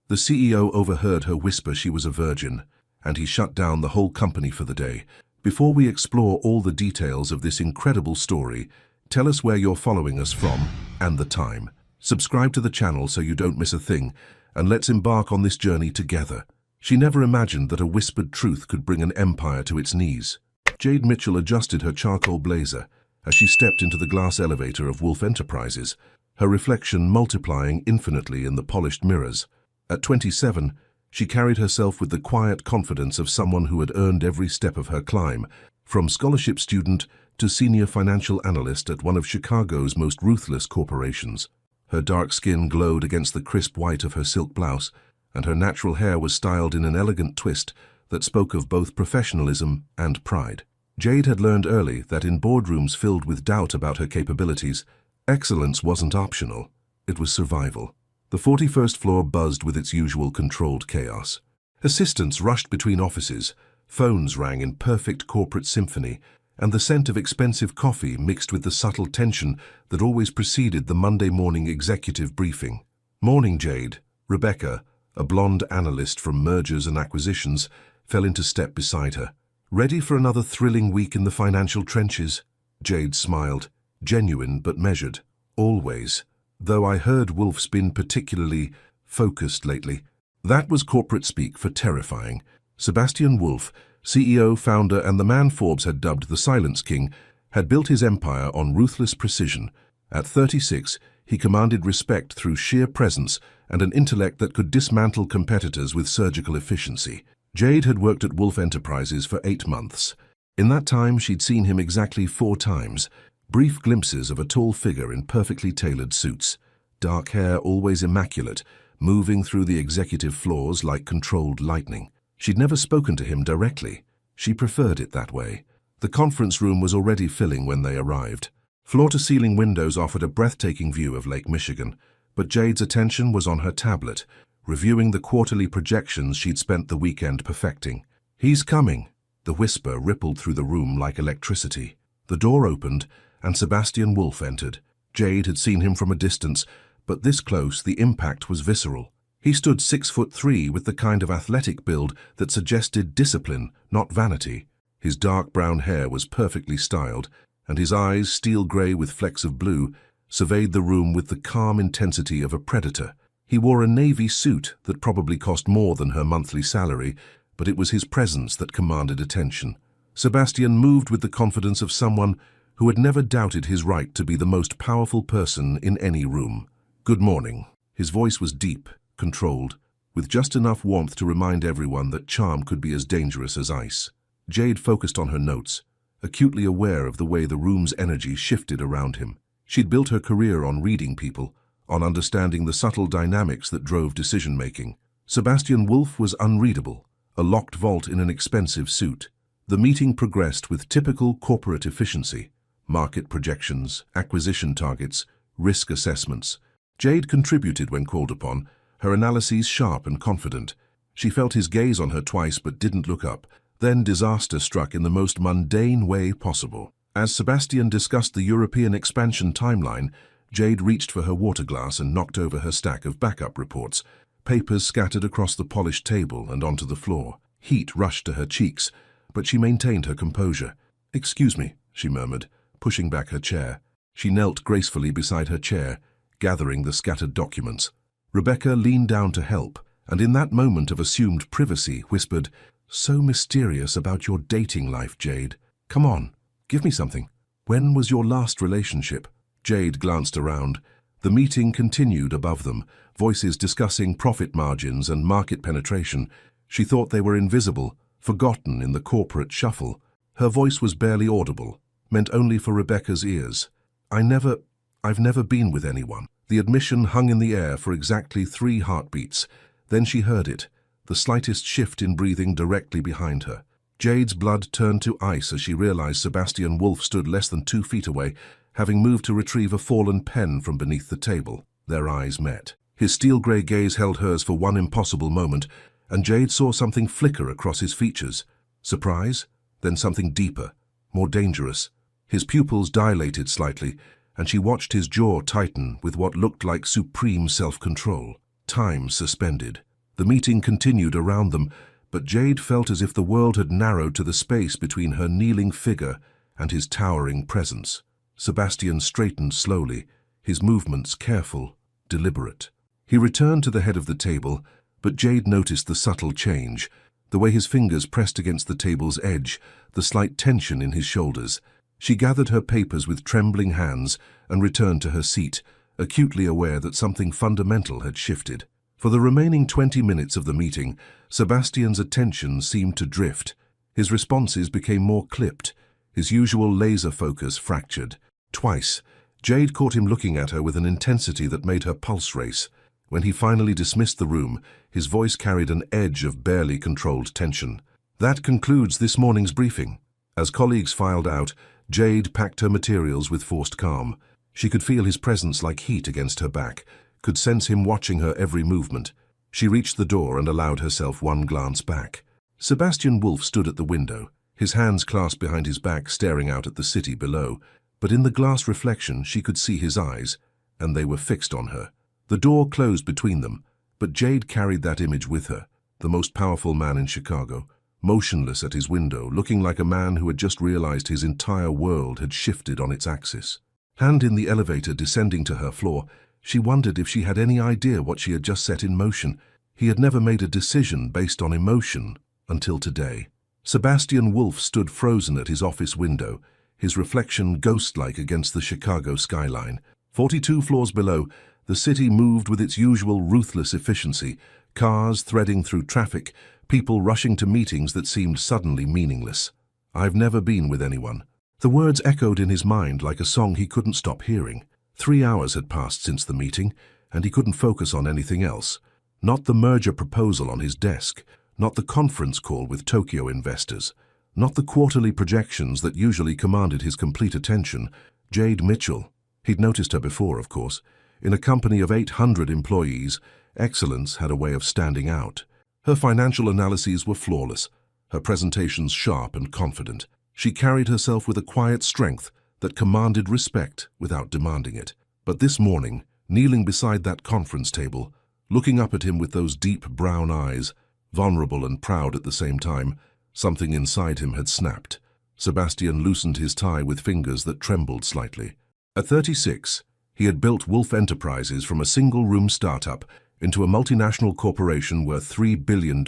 The CEO overheard her whisper she was a virgin, and he shut down the whole company for the day. Before we explore all the details of this incredible story, tell us where you're following us from and the time. Subscribe to the channel so you don't miss a thing, and let's embark on this journey together. She never imagined that a whispered truth could bring an empire to its knees. Jade Mitchell adjusted her charcoal blazer as she stepped into the glass elevator of Wolf Enterprises, her reflection multiplying infinitely in the polished mirrors. At 27, she carried herself with the quiet confidence of someone who had earned every step of her climb, from scholarship student to senior financial analyst at one of Chicago's most ruthless corporations. Her dark skin glowed against the crisp white of her silk blouse, and her natural hair was styled in an elegant twist that spoke of both professionalism and pride. Jade had learned early that in boardrooms filled with doubt about her capabilities, excellence wasn't optional, it was survival. The 41st floor buzzed with its usual controlled chaos. Assistants rushed between offices, phones rang in perfect corporate symphony, and the scent of expensive coffee mixed with the subtle tension that always preceded the Monday morning executive briefing. Morning, Jade. Rebecca, a blonde analyst from mergers and acquisitions, fell into step beside her. Ready for another thrilling week in the financial trenches? Jade smiled, genuine but measured. Always. Though I heard Wolf's been particularly focused lately. That was corporate speak for terrifying. Sebastian Wolf, CEO, founder, and the man Forbes had dubbed the Silence King, had built his empire on ruthless precision. At 36, he commanded respect through sheer presence and an intellect that could dismantle competitors with surgical efficiency. Jade had worked at Wolf Enterprises for 8 months. In that time, she'd seen him exactly 4 times. Brief glimpses of a tall figure in perfectly tailored suits, dark hair always immaculate, moving through the executive floors like controlled lightning. She'd never spoken to him directly. She preferred it that way. The conference room was already filling when they arrived. Floor-to-ceiling windows offered a breathtaking view of Lake Michigan, but Jade's attention was on her tablet, reviewing the quarterly projections she'd spent the weekend perfecting. "He's coming." The whisper rippled through the room like electricity. The door opened, and Sebastian Wolf entered. Jade had seen him from a distance, but this close the impact was visceral. He stood 6'3" with the kind of athletic build that suggested discipline, not vanity. His dark brown hair was perfectly styled, and his eyes, steel grey with flecks of blue, surveyed the room with the calm intensity of a predator. He wore a navy suit that probably cost more than her monthly salary, but it was his presence that commanded attention. Sebastian moved with the confidence of someone who had never doubted his right to be the most powerful person in any room. "Good morning." His voice was deep, controlled, with just enough warmth to remind everyone that charm could be as dangerous as ice. Jade focused on her notes, acutely aware of the way the room's energy shifted around him. She'd built her career on reading people, on understanding the subtle dynamics that drove decision-making. Sebastian Wolf was unreadable, a locked vault in an expensive suit. The meeting progressed with typical corporate efficiency. Market projections, acquisition targets, risk assessments. Jade contributed when called upon, her analyses sharp and confident. She felt his gaze on her twice but didn't look up. Then disaster struck in the most mundane way possible. As Sebastian discussed the European expansion timeline, Jade reached for her water glass and knocked over her stack of backup reports. Papers scattered across the polished table and onto the floor. Heat rushed to her cheeks, but she maintained her composure. "Excuse me," she murmured, pushing back her chair. She knelt gracefully beside her chair, gathering the scattered documents. Rebecca leaned down to help, and in that moment of assumed privacy whispered, "So mysterious about your dating life, Jade. Come on, give me something. When was your last relationship?" Jade glanced around. The meeting continued above them, voices discussing profit margins and market penetration. She thought they were invisible, forgotten in the corporate shuffle. Her voice was barely audible, meant only for Rebecca's ears. I've never been with anyone." The admission hung in the air for exactly 3 heartbeats. Then she heard it, the slightest shift in breathing directly behind her. Jade's blood turned to ice as she realized Sebastian Wolf stood less than 2 feet away, having moved to retrieve a fallen pen from beneath the table. Their eyes met. His steel-grey gaze held hers for one impossible moment, and Jade saw something flicker across his features. Surprise, then something deeper, more dangerous. His pupils dilated slightly, and she watched his jaw tighten with what looked like supreme self-control. Time suspended. The meeting continued around them, but Jade felt as if the world had narrowed to the space between her kneeling figure and his towering presence. Sebastian straightened slowly, his movements careful, deliberate. He returned to the head of the table, but Jade noticed the subtle change, the way his fingers pressed against the table's edge, the slight tension in his shoulders. She gathered her papers with trembling hands and returned to her seat, acutely aware that something fundamental had shifted. For the remaining 20 minutes of the meeting, Sebastian's attention seemed to drift. His responses became more clipped, his usual laser focus fractured. Twice, Jade caught him looking at her with an intensity that made her pulse race. When he finally dismissed the room, his voice carried an edge of barely controlled tension. That concludes this morning's briefing. As colleagues filed out, Jade packed her materials with forced calm. She could feel his presence like heat against her back, could sense him watching her every movement. She reached the door and allowed herself one glance back. Sebastian Wolf stood at the window, his hands clasped behind his back, staring out at the city below. But in the glass reflection she could see his eyes, and they were fixed on her. The door closed between them, but Jade carried that image with her, the most powerful man in Chicago, motionless at his window, looking like a man who had just realized his entire world had shifted on its axis. Hand in the elevator descending to her floor, she wondered if she had any idea what she had just set in motion. He had never made a decision based on emotion until today. Sebastian Wolf stood frozen at his office window, his reflection ghost-like against the Chicago skyline. 42 floors below, the city moved with its usual ruthless efficiency, cars threading through traffic, people rushing to meetings that seemed suddenly meaningless. "I've never been with anyone." The words echoed in his mind like a song he couldn't stop hearing. 3 hours had passed since the meeting, and he couldn't focus on anything else. Not the merger proposal on his desk, not the conference call with Tokyo investors, not the quarterly projections that usually commanded his complete attention. Jade Mitchell. He'd noticed her before, of course. In a company of 800 employees, excellence had a way of standing out. Her financial analyses were flawless, her presentations sharp and confident. She carried herself with a quiet strength that commanded respect without demanding it. But this morning, kneeling beside that conference table, looking up at him with those deep brown eyes, vulnerable and proud at the same time, something inside him had snapped. Sebastian loosened his tie with fingers that trembled slightly. At 36, he had built Wolf Enterprises from a single-room startup into a multinational corporation worth $3 billion.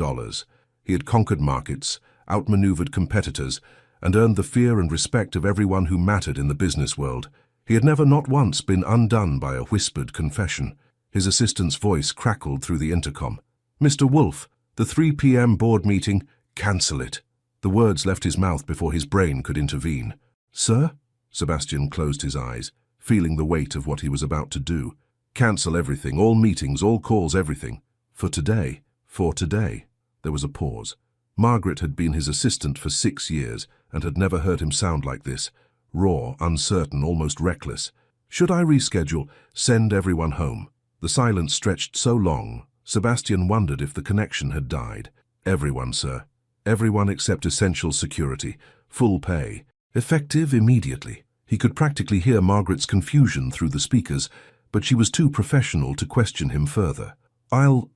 He had conquered markets, outmaneuvered competitors, and earned the fear and respect of everyone who mattered in the business world. He had never not once been undone by a whispered confession. His assistant's voice crackled through the intercom. "Mr. Wolf, the 3 p.m. board meeting, cancel it." The words left his mouth before his brain could intervene. "Sir?" Sebastian closed his eyes, feeling the weight of what he was about to do. "Cancel everything, all meetings, all calls, everything. For today." For today. There was a pause. Margaret had been his assistant for 6 years and had never heard him sound like this. Raw, uncertain, almost reckless. "Should I reschedule? Send everyone home." The silence stretched so long, Sebastian wondered if the connection had died. "Everyone, sir. Everyone except essential security. Full pay. Effective immediately." He could practically hear Margaret's confusion through the speakers, but she was too professional to question him further. I'll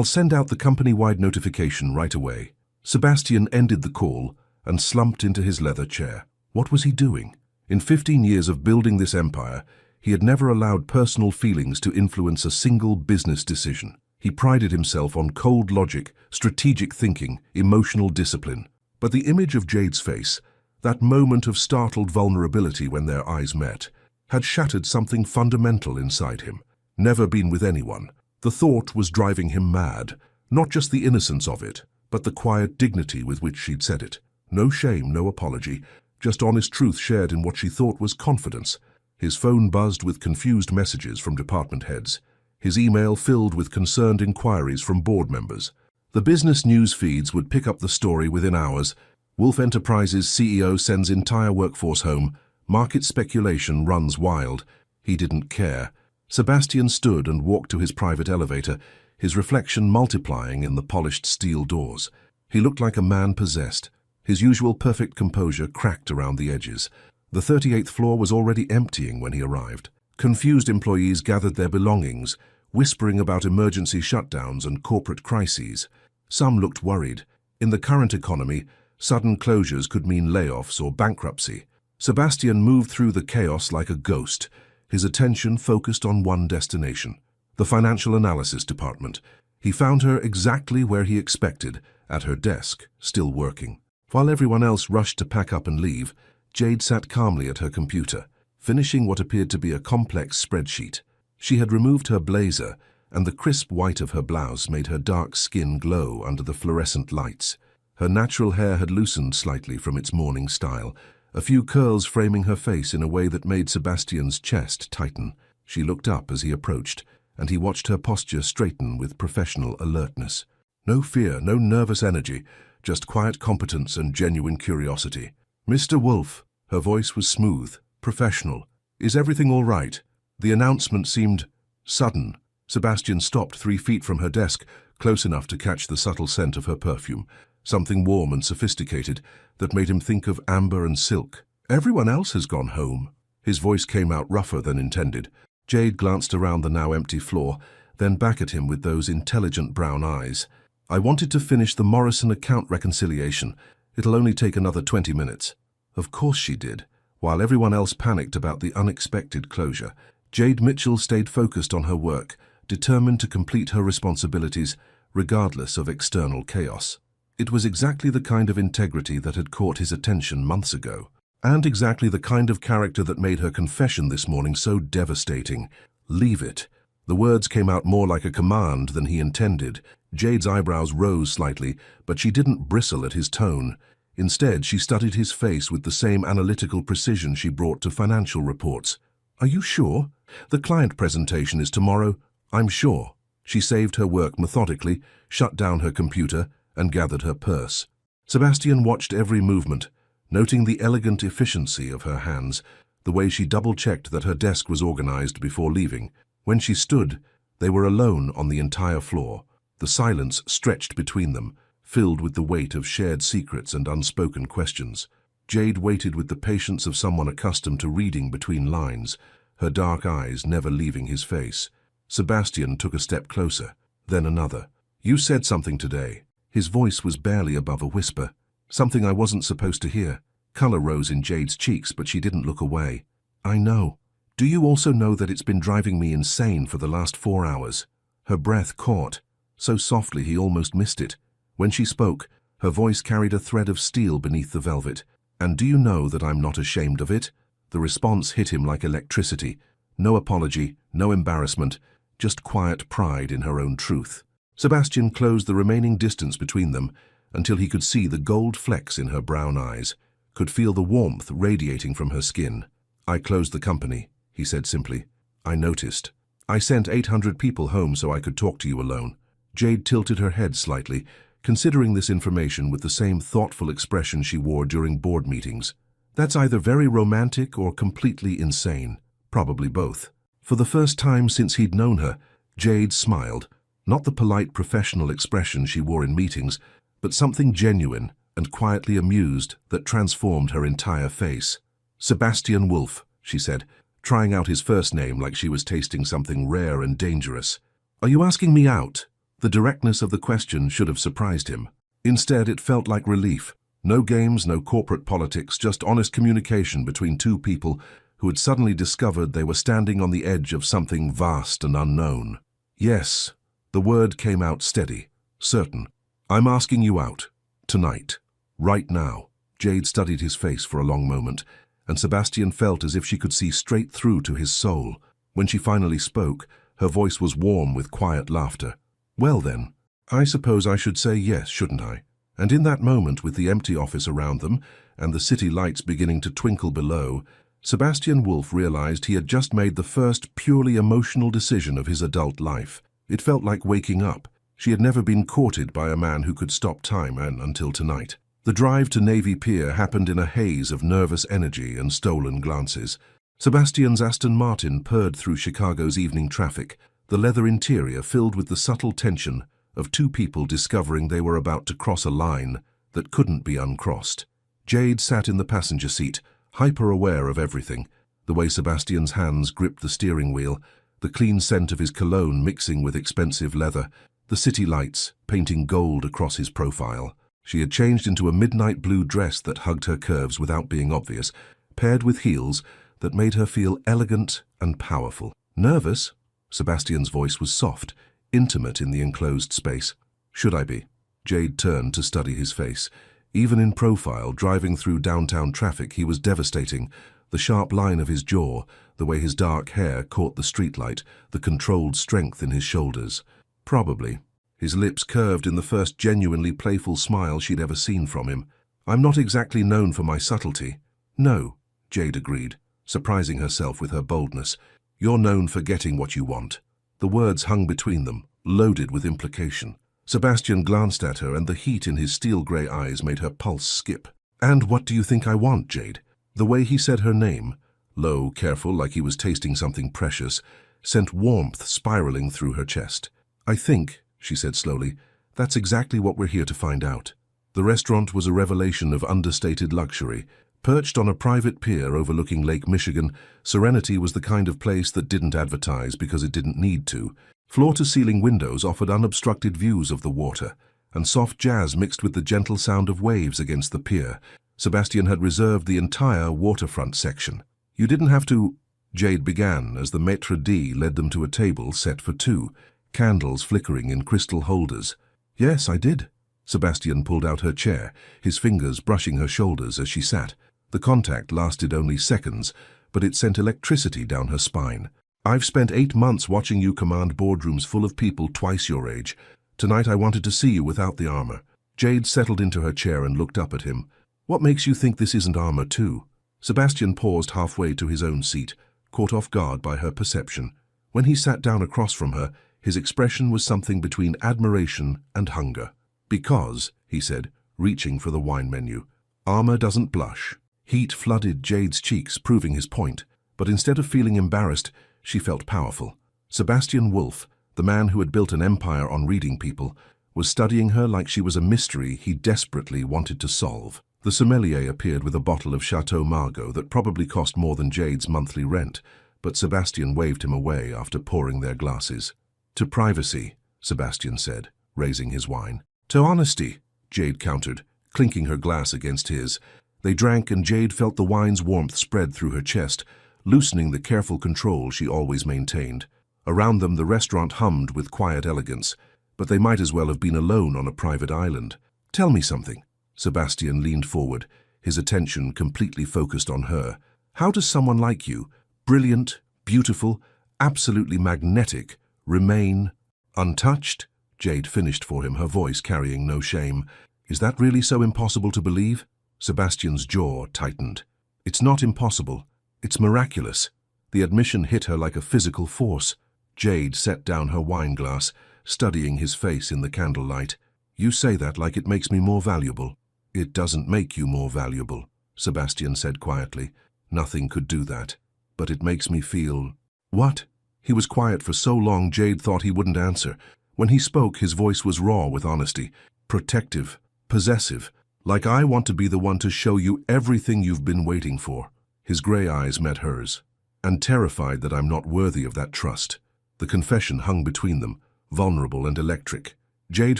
send out the company-wide notification right away." Sebastian ended the call and slumped into his leather chair. What was he doing? In 15 years of building this empire, he had never allowed personal feelings to influence a single business decision. He prided himself on cold logic, strategic thinking, emotional discipline. But the image of Jade's face, that moment of startled vulnerability when their eyes met, had shattered something fundamental inside him. Never been with anyone. The thought was driving him mad, not just the innocence of it, but the quiet dignity with which she'd said it. No shame, no apology, just honest truth shared in what she thought was confidence. His phone buzzed with confused messages from department heads. His email filled with concerned inquiries from board members. The business news feeds would pick up the story within hours. Wolf Enterprises CEO sends entire workforce home. Market speculation runs wild. He didn't care. Sebastian stood and walked to his private elevator, his reflection multiplying in the polished steel doors. He looked like a man possessed. His usual perfect composure cracked around the edges. The 38th floor was already emptying when he arrived. Confused employees gathered their belongings, whispering about emergency shutdowns and corporate crises. Some looked worried. In the current economy, sudden closures could mean layoffs or bankruptcy. Sebastian moved through the chaos like a ghost, his attention focused on one destination, the financial analysis department. He found her exactly where he expected, at her desk, still working. While everyone else rushed to pack up and leave, Jade sat calmly at her computer, finishing what appeared to be a complex spreadsheet. She had removed her blazer, and the crisp white of her blouse made her dark skin glow under the fluorescent lights. Her natural hair had loosened slightly from its morning style, a few curls framing her face in a way that made Sebastian's chest tighten. She looked up as he approached, and he watched her posture straighten with professional alertness. No fear, no nervous energy, just quiet competence and genuine curiosity. "Mr. Wolf," her voice was smooth, professional. "Is everything all right?" The announcement seemed sudden. Sebastian stopped 3 feet from her desk, close enough to catch the subtle scent of her perfume, something warm and sophisticated that made him think of amber and silk. "Everyone else has gone home." His voice came out rougher than intended. Jade glanced around the now empty floor, then back at him with those intelligent brown eyes. "I wanted to finish the Morrison account reconciliation. It'll only take another 20 minutes. Of course she did. While everyone else panicked about the unexpected closure, Jade Mitchell stayed focused on her work, determined to complete her responsibilities, regardless of external chaos. It was exactly the kind of integrity that had caught his attention months ago, and exactly the kind of character that made her confession this morning so devastating. "Leave it." The words came out more like a command than he intended. Jade's eyebrows rose slightly, but she didn't bristle at his tone. Instead, she studied his face with the same analytical precision she brought to financial reports. "Are you sure? The client presentation is tomorrow." "I'm sure." She saved her work methodically, shut down her computer, and gathered her purse. Sebastian watched every movement, noting the elegant efficiency of her hands, the way she double-checked that her desk was organized before leaving. When she stood, they were alone on the entire floor. The silence stretched between them, filled with the weight of shared secrets and unspoken questions. Jade waited with the patience of someone accustomed to reading between lines, her dark eyes never leaving his face. Sebastian took a step closer, then another. "You said something today." His voice was barely above a whisper. "Something I wasn't supposed to hear." Color rose in Jade's cheeks, but she didn't look away. "I know. Do you also know that it's been driving me insane for the last 4 hours?" Her breath caught, so softly he almost missed it. When she spoke, her voice carried a thread of steel beneath the velvet. "And do you know that I'm not ashamed of it?" The response hit him like electricity. No apology, no embarrassment, just quiet pride in her own truth. Sebastian closed the remaining distance between them until he could see the gold flecks in her brown eyes, could feel the warmth radiating from her skin. "I closed the company," he said simply. "I noticed. I sent 800 people home so I could talk to you alone." Jade tilted her head slightly, considering this information with the same thoughtful expression she wore during board meetings. That's either very romantic or completely insane, probably both. For the first time since he'd known her, Jade smiled, not the polite professional expression she wore in meetings, but something genuine and quietly amused that transformed her entire face. "Sebastian Wolf," she said, trying out his first name like she was tasting something rare and dangerous. "Are you asking me out?" The directness of the question should have surprised him. Instead, it felt like relief. No games, no corporate politics, just honest communication between two people who had suddenly discovered they were standing on the edge of something vast and unknown. "Yes." The word came out steady, certain. "I'm asking you out. Tonight. Right now." Jade studied his face for a long moment, and Sebastian felt as if she could see straight through to his soul. When she finally spoke, her voice was warm with quiet laughter. "Well then, I suppose I should say yes, shouldn't I?" And in that moment, with the empty office around them and the city lights beginning to twinkle below, Sebastian Wolf realized he had just made the first purely emotional decision of his adult life. It felt like waking up. She had never been courted by a man who could stop time until tonight. The drive to Navy Pier happened in a haze of nervous energy and stolen glances. Sebastian's Aston Martin purred through Chicago's evening traffic, the leather interior filled with the subtle tension of two people discovering they were about to cross a line that couldn't be uncrossed. Jade sat in the passenger seat, hyper-aware of everything, the way Sebastian's hands gripped the steering wheel, the clean scent of his cologne mixing with expensive leather, the city lights painting gold across his profile. She had changed into a midnight blue dress that hugged her curves without being obvious, paired with heels that made her feel elegant and powerful. Nervous? Sebastian's voice was soft, intimate in the enclosed space. Should I be? Jade turned to study his face. Even in profile, driving through downtown traffic, he was devastating. The sharp line of his jaw, the way his dark hair caught the streetlight, the controlled strength in his shoulders. Probably. His lips curved in the first genuinely playful smile she'd ever seen from him. I'm not exactly known for my subtlety. No, Jade agreed, surprising herself with her boldness. You're known for getting what you want. The words hung between them, loaded with implication. Sebastian glanced at her, and the heat in his steel-grey eyes made her pulse skip. And what do you think I want, Jade? The way he said her name, low, careful, like he was tasting something precious, sent warmth spiraling through her chest. I think, she said slowly, that's exactly what we're here to find out. The restaurant was a revelation of understated luxury. Perched on a private pier overlooking Lake Michigan, Serenity was the kind of place that didn't advertise because it didn't need to. Floor-to-ceiling windows offered unobstructed views of the water, and soft jazz mixed with the gentle sound of waves against the pier. Sebastian had reserved the entire waterfront section. You didn't have to, Jade began as the maitre d' led them to a table set for two, candles flickering in crystal holders. Yes, I did. Sebastian pulled out her chair, his fingers brushing her shoulders as she sat. The contact lasted only seconds, but it sent electricity down her spine. I've spent 8 months watching you command boardrooms full of people twice your age. Tonight I wanted to see you without the armor. Jade settled into her chair and looked up at him. What makes you think this isn't armor too? Sebastian paused halfway to his own seat, caught off guard by her perception. When he sat down across from her, his expression was something between admiration and hunger. Because, he said, reaching for the wine menu, armor doesn't blush. Heat flooded Jade's cheeks, proving his point, but instead of feeling embarrassed, she felt powerful. Sebastian Wolf, the man who had built an empire on reading people, was studying her like she was a mystery he desperately wanted to solve. The sommelier appeared with a bottle of Chateau Margaux that probably cost more than Jade's monthly rent, but Sebastian waved him away after pouring their glasses. To privacy, Sebastian said, raising his wine. To honesty, Jade countered, clinking her glass against his. They drank, and Jade felt the wine's warmth spread through her chest, loosening the careful control she always maintained. Around them the restaurant hummed with quiet elegance, but they might as well have been alone on a private island. Tell me something. Sebastian leaned forward, his attention completely focused on her. How does someone like you, brilliant, beautiful, absolutely magnetic, remain untouched? Jade finished for him, her voice carrying no shame. Is that really so impossible to believe? Sebastian's jaw tightened. It's not impossible. It's miraculous. The admission hit her like a physical force. Jade set down her wine glass, studying his face in the candlelight. You say that like it makes me more valuable. It doesn't make you more valuable, Sebastian said quietly. Nothing could do that. But it makes me feel... What? He was quiet for so long Jade thought he wouldn't answer. When he spoke, his voice was raw with honesty, protective, possessive, like I want to be the one to show you everything you've been waiting for. His grey eyes met hers, and terrified that I'm not worthy of that trust. The confession hung between them, vulnerable and electric. Jade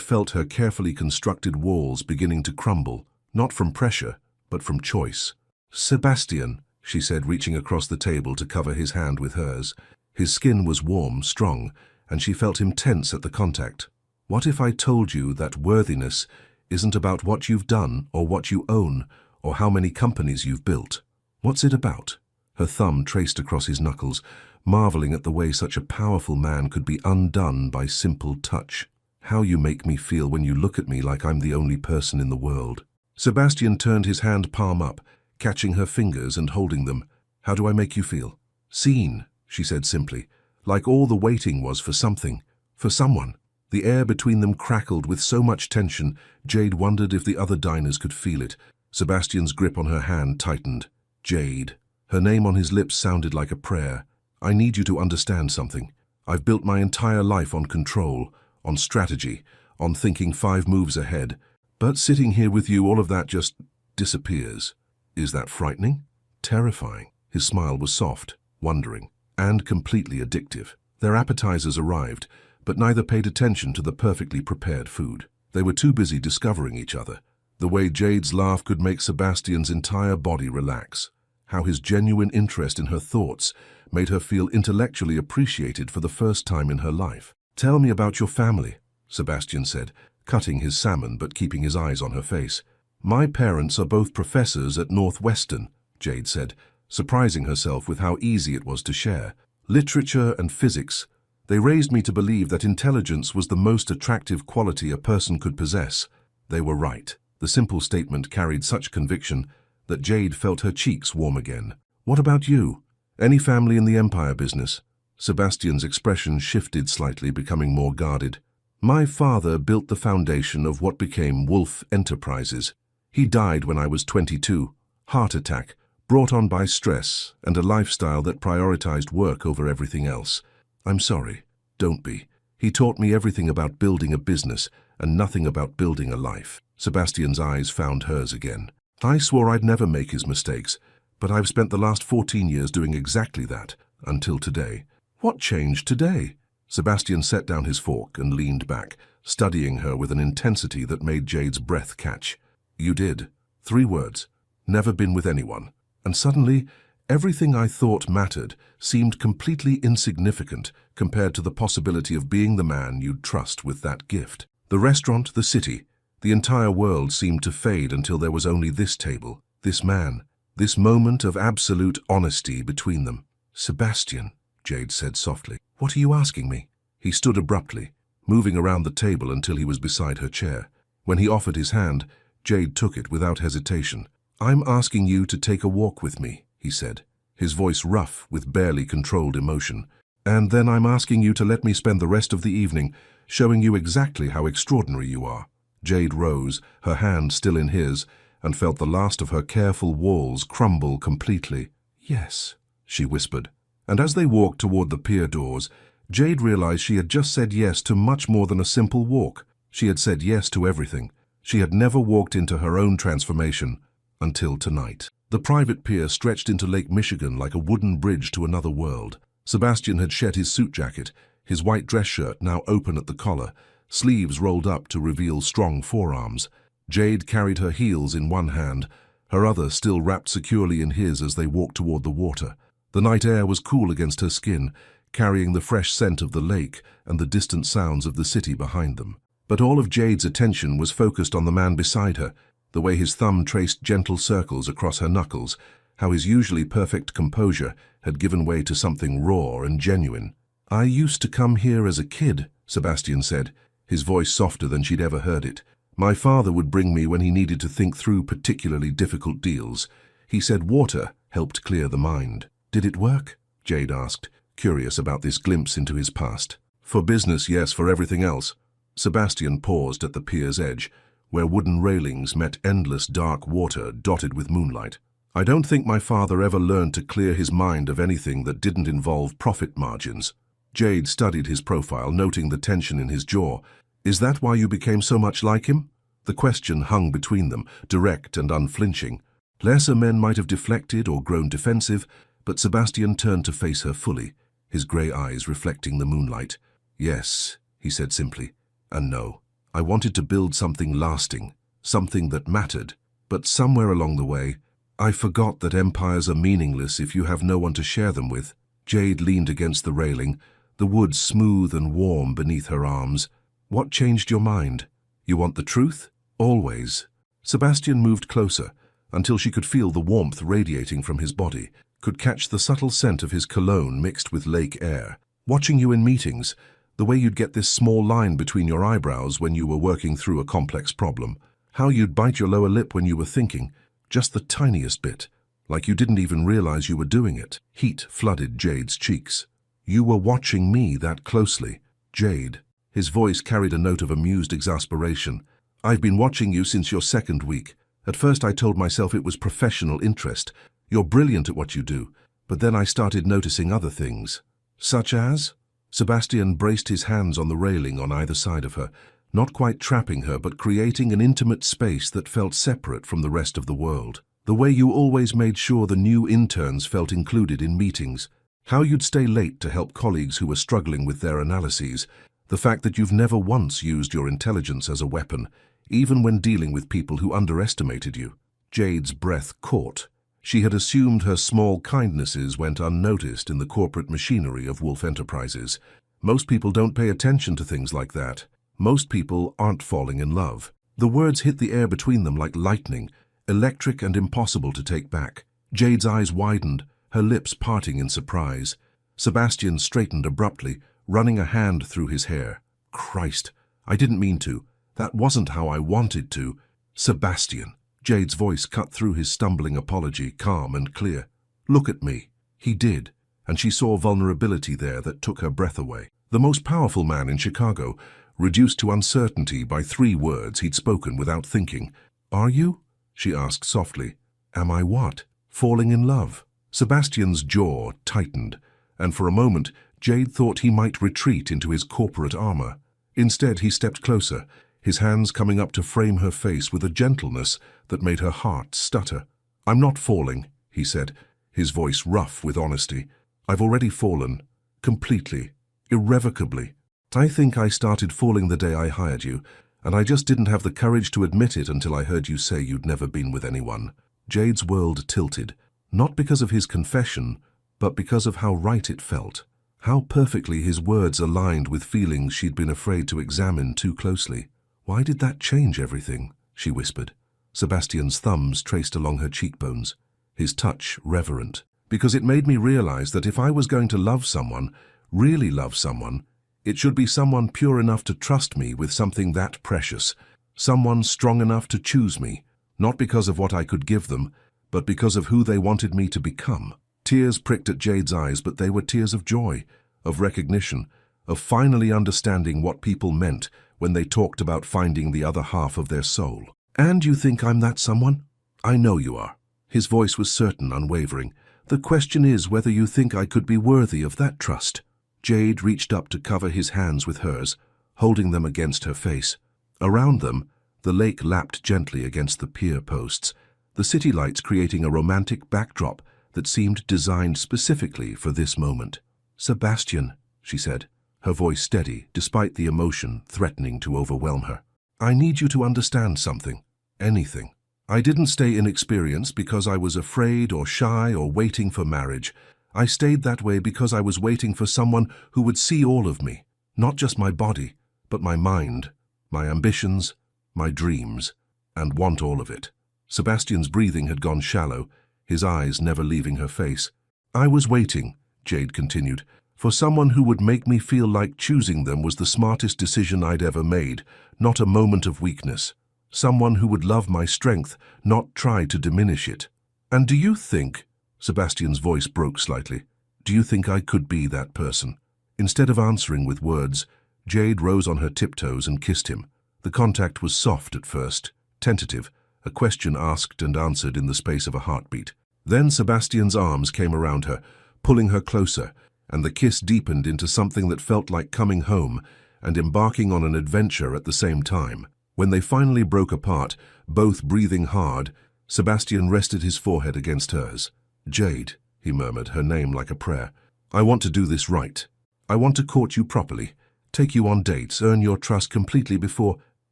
felt her carefully constructed walls beginning to crumble, not from pressure, but from choice. Sebastian, she said, reaching across the table to cover his hand with hers. His skin was warm, strong, and she felt him tense at the contact. What if I told you that worthiness isn't about what you've done or what you own or how many companies you've built? What's it about? Her thumb traced across his knuckles, marveling at the way such a powerful man could be undone by simple touch. How you make me feel when you look at me like I'm the only person in the world. Sebastian turned his hand palm up, catching her fingers and holding them. How do I make you feel? Seen, she said simply, like all the waiting was for something, for someone. The air between them crackled with so much tension, Jade wondered if the other diners could feel it. Sebastian's grip on her hand tightened. Jade. Her name on his lips sounded like a prayer. I need you to understand something. I've built my entire life on control, on strategy, on thinking 5 moves ahead. But sitting here with you, all of that just disappears. Is that frightening? Terrifying. His smile was soft, wondering, and completely addictive. Their appetizers arrived, but neither paid attention to the perfectly prepared food. They were too busy discovering each other. The way Jade's laugh could make Sebastian's entire body relax. How his genuine interest in her thoughts made her feel intellectually appreciated for the first time in her life. "Tell me about your family," Sebastian said, cutting his salmon but keeping his eyes on her face. "My parents are both professors at Northwestern," Jade said, surprising herself with how easy it was to share. "Literature and physics. They raised me to believe that intelligence was the most attractive quality a person could possess." They were right. The simple statement carried such conviction that Jade felt her cheeks warm again. "What about you? Any family in the Empire business?" Sebastian's expression shifted slightly, becoming more guarded. "My father built the foundation of what became Wolf Enterprises. He died when I was 22. Heart attack, brought on by stress and a lifestyle that prioritized work over everything else. I'm sorry. Don't be. He taught me everything about building a business and nothing about building a life." Sebastian's eyes found hers again. "I swore I'd never make his mistakes, but I've spent the last 14 years doing exactly that, until today." "What changed today?" Sebastian set down his fork and leaned back, studying her with an intensity that made Jade's breath catch. "You did. 3 words. Never been with anyone. And suddenly, everything I thought mattered seemed completely insignificant compared to the possibility of being the man you'd trust with that gift. The restaurant, the city, the entire world seemed to fade until there was only this table, this man, this moment of absolute honesty between them." "Sebastian," Jade said softly, "what are you asking me?" He stood abruptly, moving around the table until he was beside her chair. When he offered his hand, Jade took it without hesitation. "I'm asking you to take a walk with me," he said, his voice rough with barely controlled emotion. "And then I'm asking you to let me spend the rest of the evening showing you exactly how extraordinary you are." Jade rose, her hand still in his, and felt the last of her careful walls crumble completely. "Yes," she whispered. And as they walked toward the pier doors, Jade realized she had just said yes to much more than a simple walk. She had said yes to everything. She had never walked into her own transformation until tonight. The private pier stretched into Lake Michigan like a wooden bridge to another world. Sebastian had shed his suit jacket, his white dress shirt now open at the collar, sleeves rolled up to reveal strong forearms. Jade carried her heels in one hand, her other still wrapped securely in his as they walked toward the water. The night air was cool against her skin, carrying the fresh scent of the lake and the distant sounds of the city behind them. But all of Jade's attention was focused on the man beside her, the way his thumb traced gentle circles across her knuckles, how his usually perfect composure had given way to something raw and genuine. "I used to come here as a kid," Sebastian said, his voice softer than she'd ever heard it. "My father would bring me when he needed to think through particularly difficult deals. He said water helped clear the mind." "Did it work?" Jade asked, curious about this glimpse into his past. "For business, yes. For everything else." Sebastian paused at the pier's edge, where wooden railings met endless dark water dotted with moonlight. "I don't think my father ever learned to clear his mind of anything that didn't involve profit margins." Jade studied his profile, noting the tension in his jaw. "Is that why you became so much like him?" The question hung between them, direct and unflinching. Lesser men might have deflected or grown defensive, but Sebastian turned to face her fully, his grey eyes reflecting the moonlight. "Yes," he said simply, "and no. I wanted to build something lasting, something that mattered, but somewhere along the way, I forgot that empires are meaningless if you have no one to share them with." Jade leaned against the railing, the wood smooth and warm beneath her arms. "What changed your mind? You want the truth? Always." Sebastian moved closer, until she could feel the warmth radiating from his body, could catch the subtle scent of his cologne mixed with lake air. "Watching you in meetings, the way you'd get this small line between your eyebrows when you were working through a complex problem. How you'd bite your lower lip when you were thinking, just the tiniest bit, like you didn't even realize you were doing it." Heat flooded Jade's cheeks. "You were watching me that closely." "Jade." His voice carried a note of amused exasperation. "I've been watching you since your 2nd week. At first I told myself it was professional interest. You're brilliant at what you do. But then I started noticing other things." "Such as?" Sebastian braced his hands on the railing on either side of her, not quite trapping her but creating an intimate space that felt separate from the rest of the world. "The way you always made sure the new interns felt included in meetings. How you'd stay late to help colleagues who were struggling with their analyses. The fact that you've never once used your intelligence as a weapon, even when dealing with people who underestimated you. Jade's breath caught. She had assumed her small kindnesses went unnoticed in the corporate machinery of Wolf Enterprises. Most people don't pay attention to things like that. Most people aren't falling in love. The words hit the air between them like lightning, electric and impossible to take back. Jade's eyes widened, her lips parting in surprise. Sebastian straightened abruptly, running a hand through his hair. Christ, I didn't mean to. That wasn't how I wanted to. Sebastian. Jade's voice cut through his stumbling apology, calm and clear. Look at me. He did, and she saw vulnerability there that took her breath away. The most powerful man in Chicago, reduced to uncertainty by 3 words he'd spoken without thinking. Are you? She asked softly. Am I what? Falling in love. Sebastian's jaw tightened, and for a moment Jade thought he might retreat into his corporate armor. Instead, he stepped closer, his hands coming up to frame her face with a gentleness that made her heart stutter. I'm not falling, he said, his voice rough with honesty. I've already fallen. Completely. Irrevocably. I think I started falling the day I hired you, and I just didn't have the courage to admit it until I heard you say you'd never been with anyone. Jade's world tilted, not because of his confession, but because of how right it felt. How perfectly his words aligned with feelings she'd been afraid to examine too closely. Why did that change everything? She whispered. Sebastian's thumbs traced along her cheekbones, his touch reverent. Because it made me realize that if I was going to love someone, really love someone, it should be someone pure enough to trust me with something that precious, someone strong enough to choose me, not because of what I could give them, but because of who they wanted me to become. Tears pricked at Jade's eyes, but they were tears of joy, of recognition, of finally understanding what people meant when they talked about finding the other half of their soul. And you think I'm that someone? I know you are. His voice was certain, unwavering. The question is whether you think I could be worthy of that trust. Jade reached up to cover his hands with hers, holding them against her face. Around them, the lake lapped gently against the pier posts, the city lights creating a romantic backdrop that seemed designed specifically for this moment. Sebastian, she said, her voice steady despite the emotion threatening to overwhelm her. I need you to understand something. Anything. I didn't stay inexperienced because I was afraid or shy or waiting for marriage. I stayed that way because I was waiting for someone who would see all of me, not just my body, but my mind, my ambitions, my dreams, and want all of it. Sebastian's breathing had gone shallow, his eyes never leaving her face. I was waiting, Jade continued, for someone who would make me feel like choosing them was the smartest decision I'd ever made, not a moment of weakness. Someone who would love my strength, not try to diminish it. And do you think, Sebastian's voice broke slightly, do you think I could be that person? Instead of answering with words, Jade rose on her tiptoes and kissed him. The contact was soft at first, tentative, a question asked and answered in the space of a heartbeat. Then Sebastian's arms came around her, pulling her closer, and the kiss deepened into something that felt like coming home and embarking on an adventure at the same time. When they finally broke apart, both breathing hard, Sebastian rested his forehead against hers. Jade, he murmured, her name like a prayer. I want to do this right. I want to court you properly, take you on dates, earn your trust completely before...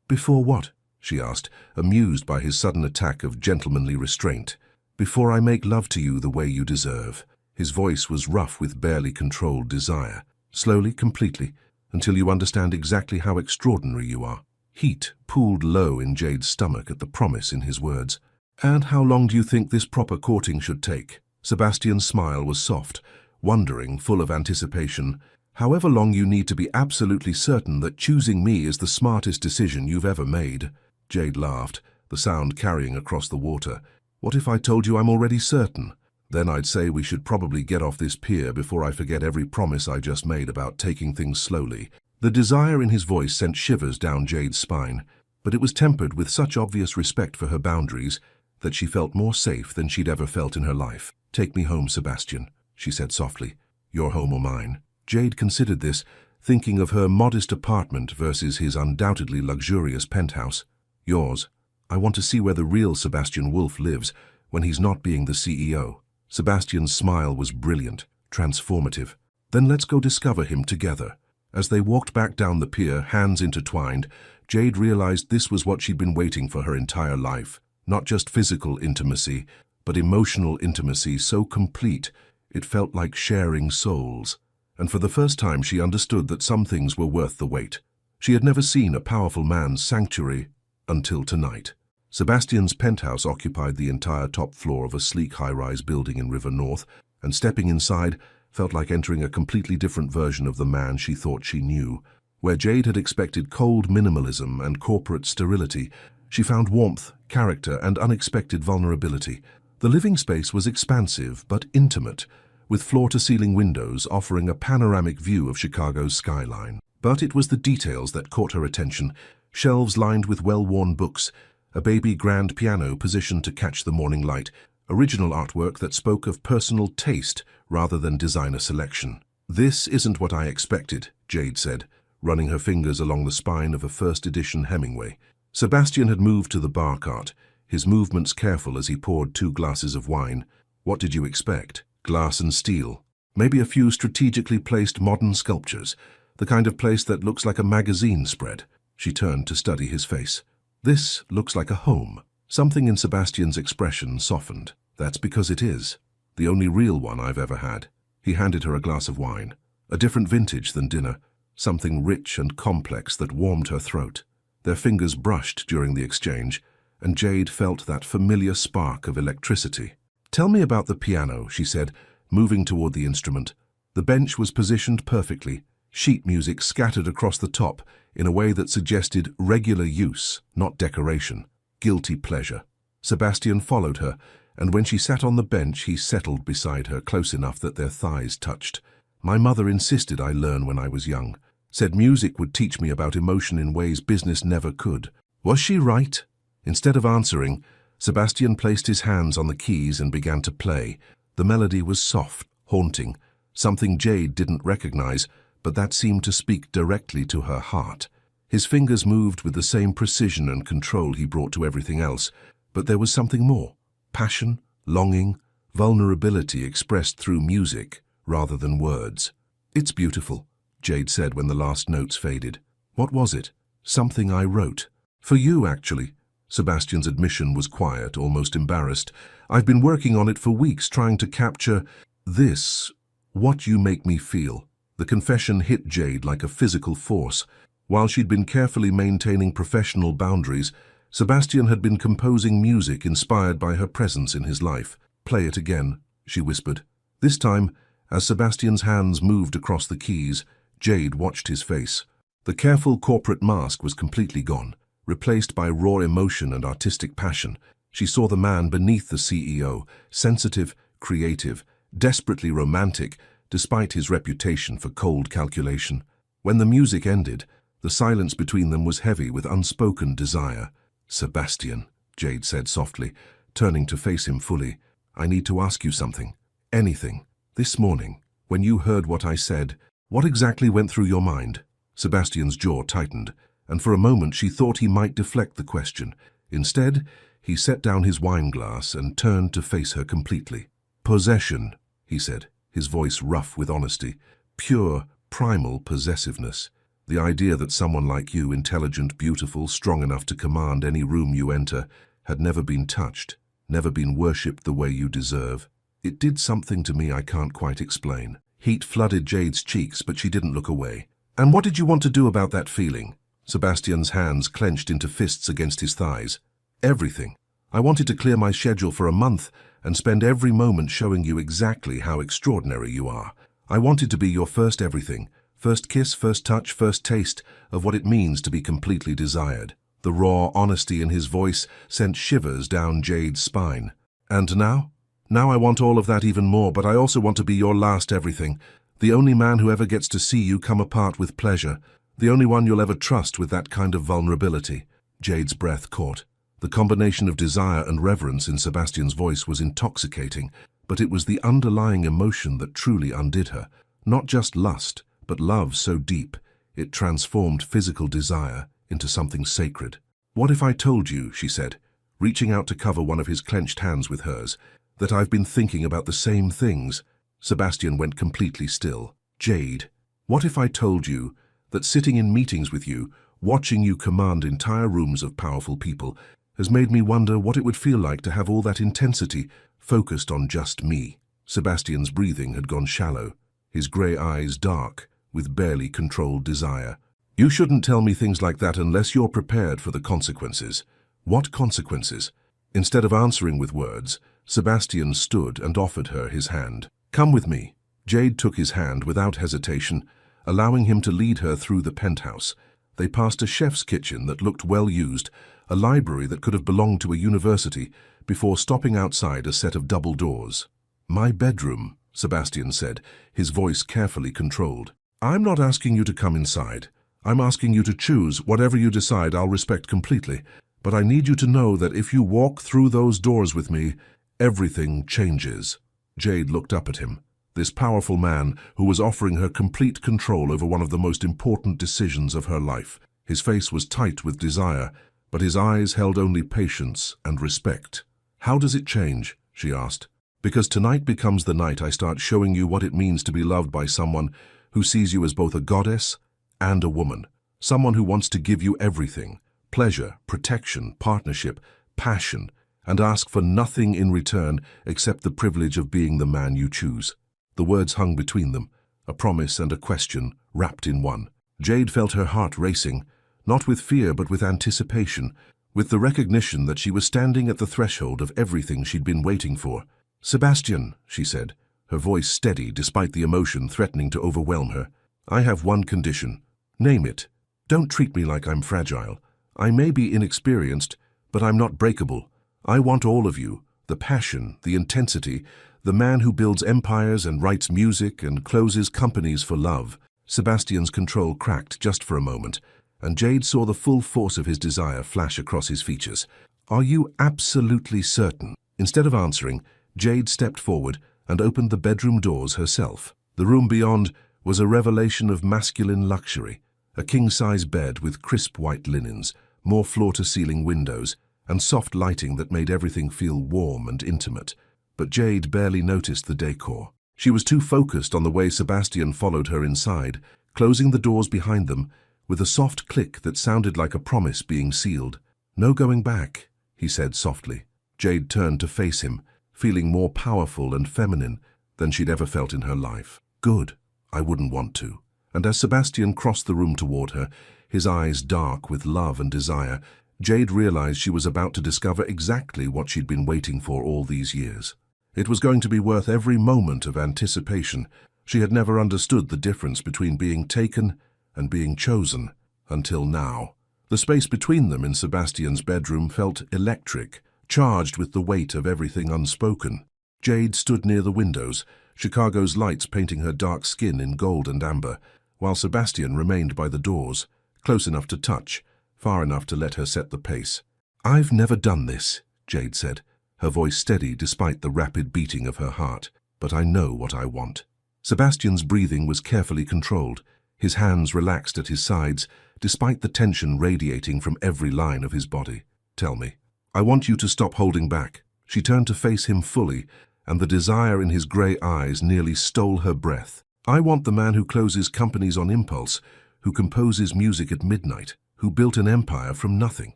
Before what? She asked, amused by his sudden attack of gentlemanly restraint. Before I make love to you the way you deserve. His voice was rough with barely controlled desire. Slowly, completely, until you understand exactly how extraordinary you are. Heat pooled low in Jade's stomach at the promise in his words. And how long do you think this proper courting should take? Sebastian's smile was soft, wondering, full of anticipation. However long you need to be absolutely certain that choosing me is the smartest decision you've ever made. Jade laughed, the sound carrying across the water. What if I told you I'm already certain? Then I'd say we should probably get off this pier before I forget every promise I just made about taking things slowly. The desire in his voice sent shivers down Jade's spine, but it was tempered with such obvious respect for her boundaries that she felt more safe than she'd ever felt in her life. Take me home, Sebastian, she said softly. Your home or mine? Jade considered this, thinking of her modest apartment versus his undoubtedly luxurious penthouse. Yours. I want to see where the real Sebastian Wolf lives when he's not being the CEO. Sebastian's smile was brilliant, transformative. Then let's go discover him together. As they walked back down the pier, hands intertwined, Jade realized this was what she'd been waiting for her entire life. Not just physical intimacy, but emotional intimacy so complete it felt like sharing souls. And for the first time she understood that some things were worth the wait. She had never seen a powerful man's sanctuary until tonight. Sebastian's penthouse occupied the entire top floor of a sleek high-rise building in River North, and stepping inside felt like entering a completely different version of the man she thought she knew. Where Jade had expected cold minimalism and corporate sterility, she found warmth, character, and unexpected vulnerability. The living space was expansive but intimate, with floor-to-ceiling windows offering a panoramic view of Chicago's skyline. But it was the details that caught her attention: shelves lined with well-worn books, a baby grand piano positioned to catch the morning light, original artwork that spoke of personal taste rather than designer selection. "This isn't what I expected," Jade said, running her fingers along the spine of a first-edition Hemingway. Sebastian had moved to the bar cart, his movements careful as he poured 2 glasses of wine. "What did you expect? Glass and steel. Maybe a few strategically placed modern sculptures, the kind of place that looks like a magazine spread." She turned to study his face. "This looks like a home." Something in Sebastian's expression softened. "That's because it is. The only real one I've ever had." He handed her a glass of wine, a different vintage than dinner, something rich and complex that warmed her throat. Their fingers brushed during the exchange, and Jade felt that familiar spark of electricity. "Tell me about the piano," she said, moving toward the instrument. The bench was positioned perfectly, sheet music scattered across the top in a way that suggested regular use, not decoration. Guilty pleasure. Sebastian followed her, and when she sat on the bench, he settled beside her close enough that their thighs touched. "My mother insisted I learn when I was young. Said music would teach me about emotion in ways business never could. Was she right?" Instead of answering, Sebastian placed his hands on the keys and began to play. The melody was soft, haunting, something Jade didn't recognize, but that seemed to speak directly to her heart. His fingers moved with the same precision and control he brought to everything else, but there was something more: passion, longing, vulnerability expressed through music rather than words. "It's beautiful," Jade said when the last notes faded. "What was it?" "Something I wrote. For you, actually." Sebastian's admission was quiet, almost embarrassed. "I've been working on it for weeks, trying to capture this, what you make me feel." The confession hit Jade like a physical force. While she'd been carefully maintaining professional boundaries, Sebastian had been composing music inspired by her presence in his life. "Play it again," she whispered. This time, as Sebastian's hands moved across the keys, Jade watched his face. The careful corporate mask was completely gone, replaced by raw emotion and artistic passion. She saw the man beneath the CEO, sensitive, creative, desperately romantic, despite his reputation for cold calculation. When the music ended, the silence between them was heavy with unspoken desire. "Sebastian," Jade said softly, turning to face him fully, "I need to ask you something. Anything. This morning, when you heard what I said, what exactly went through your mind?" Sebastian's jaw tightened, and for a moment she thought he might deflect the question. Instead, he set down his wine glass and turned to face her completely. "Possession," he said, his voice rough with honesty. "Pure, primal possessiveness. The idea that someone like you, intelligent, beautiful, strong enough to command any room you enter, had never been touched, never been worshipped the way you deserve. It did something to me I can't quite explain." Heat flooded Jade's cheeks, but she didn't look away. "And what did you want to do about that feeling?" Sebastian's hands clenched into fists against his thighs. "Everything. I wanted to clear my schedule for a month and spend every moment showing you exactly how extraordinary you are. I wanted to be your first everything. First kiss, first touch, first taste of what it means to be completely desired." The raw honesty in his voice sent shivers down Jade's spine. "And now? Now I want all of that even more, but I also want to be your last everything. The only man who ever gets to see you come apart with pleasure. The only one you'll ever trust with that kind of vulnerability." Jade's breath caught. The combination of desire and reverence in Sebastian's voice was intoxicating, but it was the underlying emotion that truly undid her. Not just lust, but love so deep, it transformed physical desire into something sacred. "What if I told you," she said, reaching out to cover one of his clenched hands with hers, "that I've been thinking about the same things?" Sebastian went completely still. Jade, what if I told you that sitting in meetings with you, watching you command entire rooms of powerful people, has made me wonder what it would feel like to have all that intensity focused on just me? Sebastian's breathing had gone shallow, his grey eyes dark, with barely controlled desire. You shouldn't tell me things like that unless you're prepared for the consequences. What consequences? Instead of answering with words, Sebastian stood and offered her his hand. Come with me. Jade took his hand without hesitation, allowing him to lead her through the penthouse. They passed a chef's kitchen that looked well used, a library that could have belonged to a university, before stopping outside a set of double doors. My bedroom, Sebastian said, his voice carefully controlled. I'm not asking you to come inside. I'm asking you to choose. Whatever you decide, I'll respect completely. But I need you to know that if you walk through those doors with me, everything changes. Jade looked up at him. This powerful man who was offering her complete control over one of the most important decisions of her life. His face was tight with desire, but his eyes held only patience and respect. How does it change? She asked. Because tonight becomes the night I start showing you what it means to be loved by someone who sees you as both a goddess and a woman. Someone who wants to give you everything: pleasure, protection, partnership, passion, and ask for nothing in return except the privilege of being the man you choose. The words hung between them, a promise and a question wrapped in one. Jade felt her heart racing, not with fear but with anticipation, with the recognition that she was standing at the threshold of everything she'd been waiting for. Sebastian, she said, her voice steady despite the emotion threatening to overwhelm her. I have one condition. Name it. Don't treat me like I'm fragile. I may be inexperienced, but I'm not breakable. I want all of you, the passion, the intensity, the man who builds empires and writes music and closes companies for love. Sebastian's control cracked just for a moment, and Jade saw the full force of his desire flash across his features. Are you absolutely certain? Instead of answering, Jade stepped forward and opened the bedroom doors herself. The room beyond was a revelation of masculine luxury, a king-size bed with crisp white linens, more floor-to-ceiling windows, and soft lighting that made everything feel warm and intimate. But Jade barely noticed the decor. She was too focused on the way Sebastian followed her inside, closing the doors behind them with a soft click that sounded like a promise being sealed. No going back, he said softly. Jade turned to face him, feeling more powerful and feminine than she'd ever felt in her life. Good, I wouldn't want to. And as Sebastian crossed the room toward her, his eyes dark with love and desire, Jade realized she was about to discover exactly what she'd been waiting for all these years. It was going to be worth every moment of anticipation. She had never understood the difference between being taken and being chosen, until now. The space between them in Sebastian's bedroom felt electric, charged with the weight of everything unspoken. Jade stood near the windows, Chicago's lights painting her dark skin in gold and amber, while Sebastian remained by the doors, close enough to touch, far enough to let her set the pace. I've never done this, Jade said, her voice steady despite the rapid beating of her heart, but I know what I want. Sebastian's breathing was carefully controlled, his hands relaxed at his sides, despite the tension radiating from every line of his body. Tell me. I want you to stop holding back. She turned to face him fully, and the desire in his grey eyes nearly stole her breath. I want the man who closes companies on impulse, who composes music at midnight, who built an empire from nothing.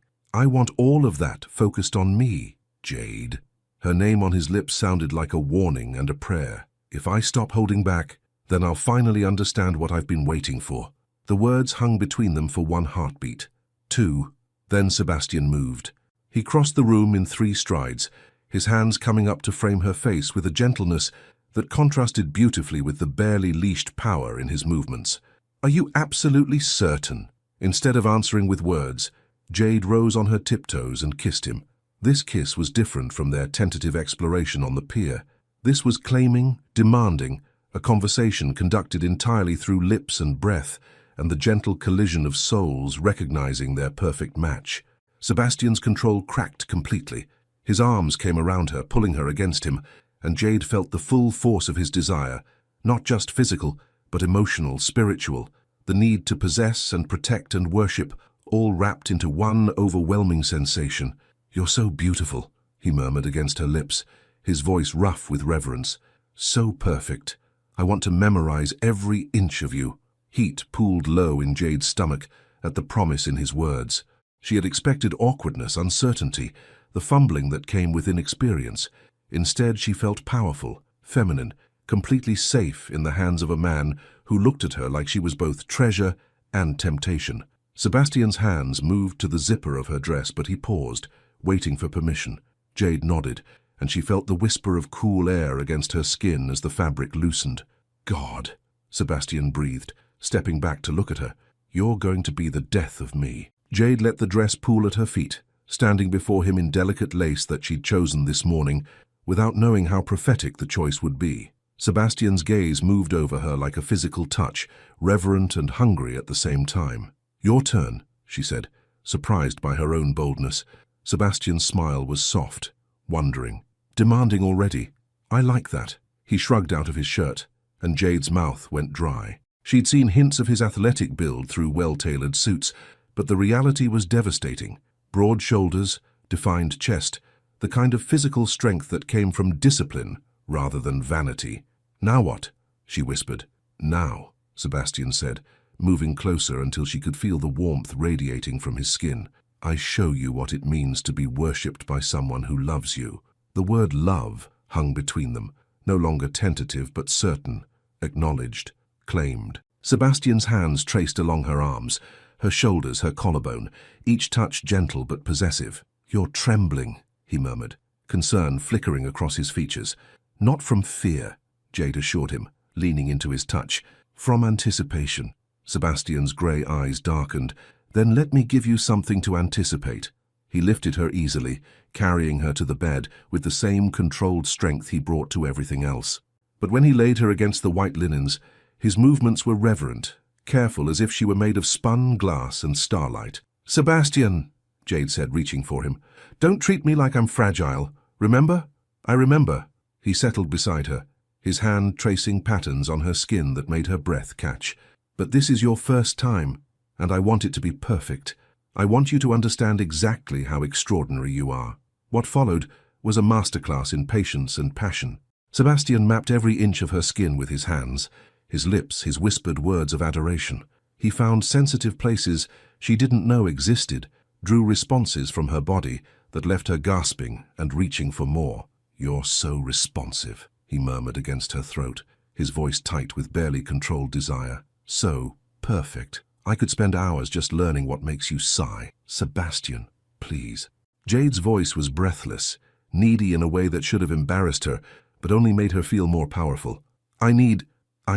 I want all of that focused on me, Jade. Her name on his lips sounded like a warning and a prayer. If I stop holding back, then I'll finally understand what I've been waiting for. The words hung between them for one heartbeat. Two. Then Sebastian moved. He crossed the room in 3 strides, his hands coming up to frame her face with a gentleness that contrasted beautifully with the barely leashed power in his movements. Are you absolutely certain? Instead of answering with words, Jade rose on her tiptoes and kissed him. This kiss was different from their tentative exploration on the pier. This was claiming, demanding, a conversation conducted entirely through lips and breath, and the gentle collision of souls recognizing their perfect match. Sebastian's control cracked completely. His arms came around her, pulling her against him, and Jade felt the full force of his desire, not just physical, but emotional, spiritual, the need to possess and protect and worship, all wrapped into one overwhelming sensation. You're so beautiful, he murmured against her lips, his voice rough with reverence. So perfect. I want to memorize every inch of you. Heat pooled low in Jade's stomach at the promise in his words. She had expected awkwardness, uncertainty, the fumbling that came with inexperience. Instead, she felt powerful, feminine, completely safe in the hands of a man who looked at her like she was both treasure and temptation. Sebastian's hands moved to the zipper of her dress, but he paused, waiting for permission. Jade nodded, and she felt the whisper of cool air against her skin as the fabric loosened. "God," Sebastian breathed, stepping back to look at her. "You're going to be the death of me." Jade let the dress pool at her feet, standing before him in delicate lace that she'd chosen this morning, without knowing how prophetic the choice would be. Sebastian's gaze moved over her like a physical touch, reverent and hungry at the same time. "Your turn," she said, surprised by her own boldness. Sebastian's smile was soft, wondering. "Demanding already? I like that." He shrugged out of his shirt, and Jade's mouth went dry. She'd seen hints of his athletic build through well-tailored suits, but the reality was devastating. Broad shoulders, defined chest, the kind of physical strength that came from discipline rather than vanity. "Now what?" she whispered. "Now," Sebastian said, moving closer until she could feel the warmth radiating from his skin. "I show you what it means to be worshipped by someone who loves you." The word love hung between them, no longer tentative but certain, acknowledged, claimed. Sebastian's hands traced along her arms, her shoulders, her collarbone, each touch gentle but possessive. "You're trembling," he murmured, concern flickering across his features. "Not from fear," Jade assured him, leaning into his touch. "From anticipation." Sebastian's grey eyes darkened. "Then let me give you something to anticipate." He lifted her easily, carrying her to the bed with the same controlled strength he brought to everything else. But when he laid her against the white linens, his movements were reverent, careful as if she were made of spun glass and starlight. "Sebastian," Jade said, reaching for him, "don't treat me like I'm fragile. Remember?" "I remember." He settled beside her, his hand tracing patterns on her skin that made her breath catch. "But this is your first time, and I want it to be perfect. I want you to understand exactly how extraordinary you are." What followed was a masterclass in patience and passion. Sebastian mapped every inch of her skin with his hands, his lips, his whispered words of adoration. He found sensitive places she didn't know existed, drew responses from her body that left her gasping and reaching for more. "You're so responsive," he murmured against her throat, his voice tight with barely controlled desire. "So perfect. I could spend hours just learning what makes you sigh. Sebastian, please." Jade's voice was breathless, needy in a way that should have embarrassed her, but only made her feel more powerful. I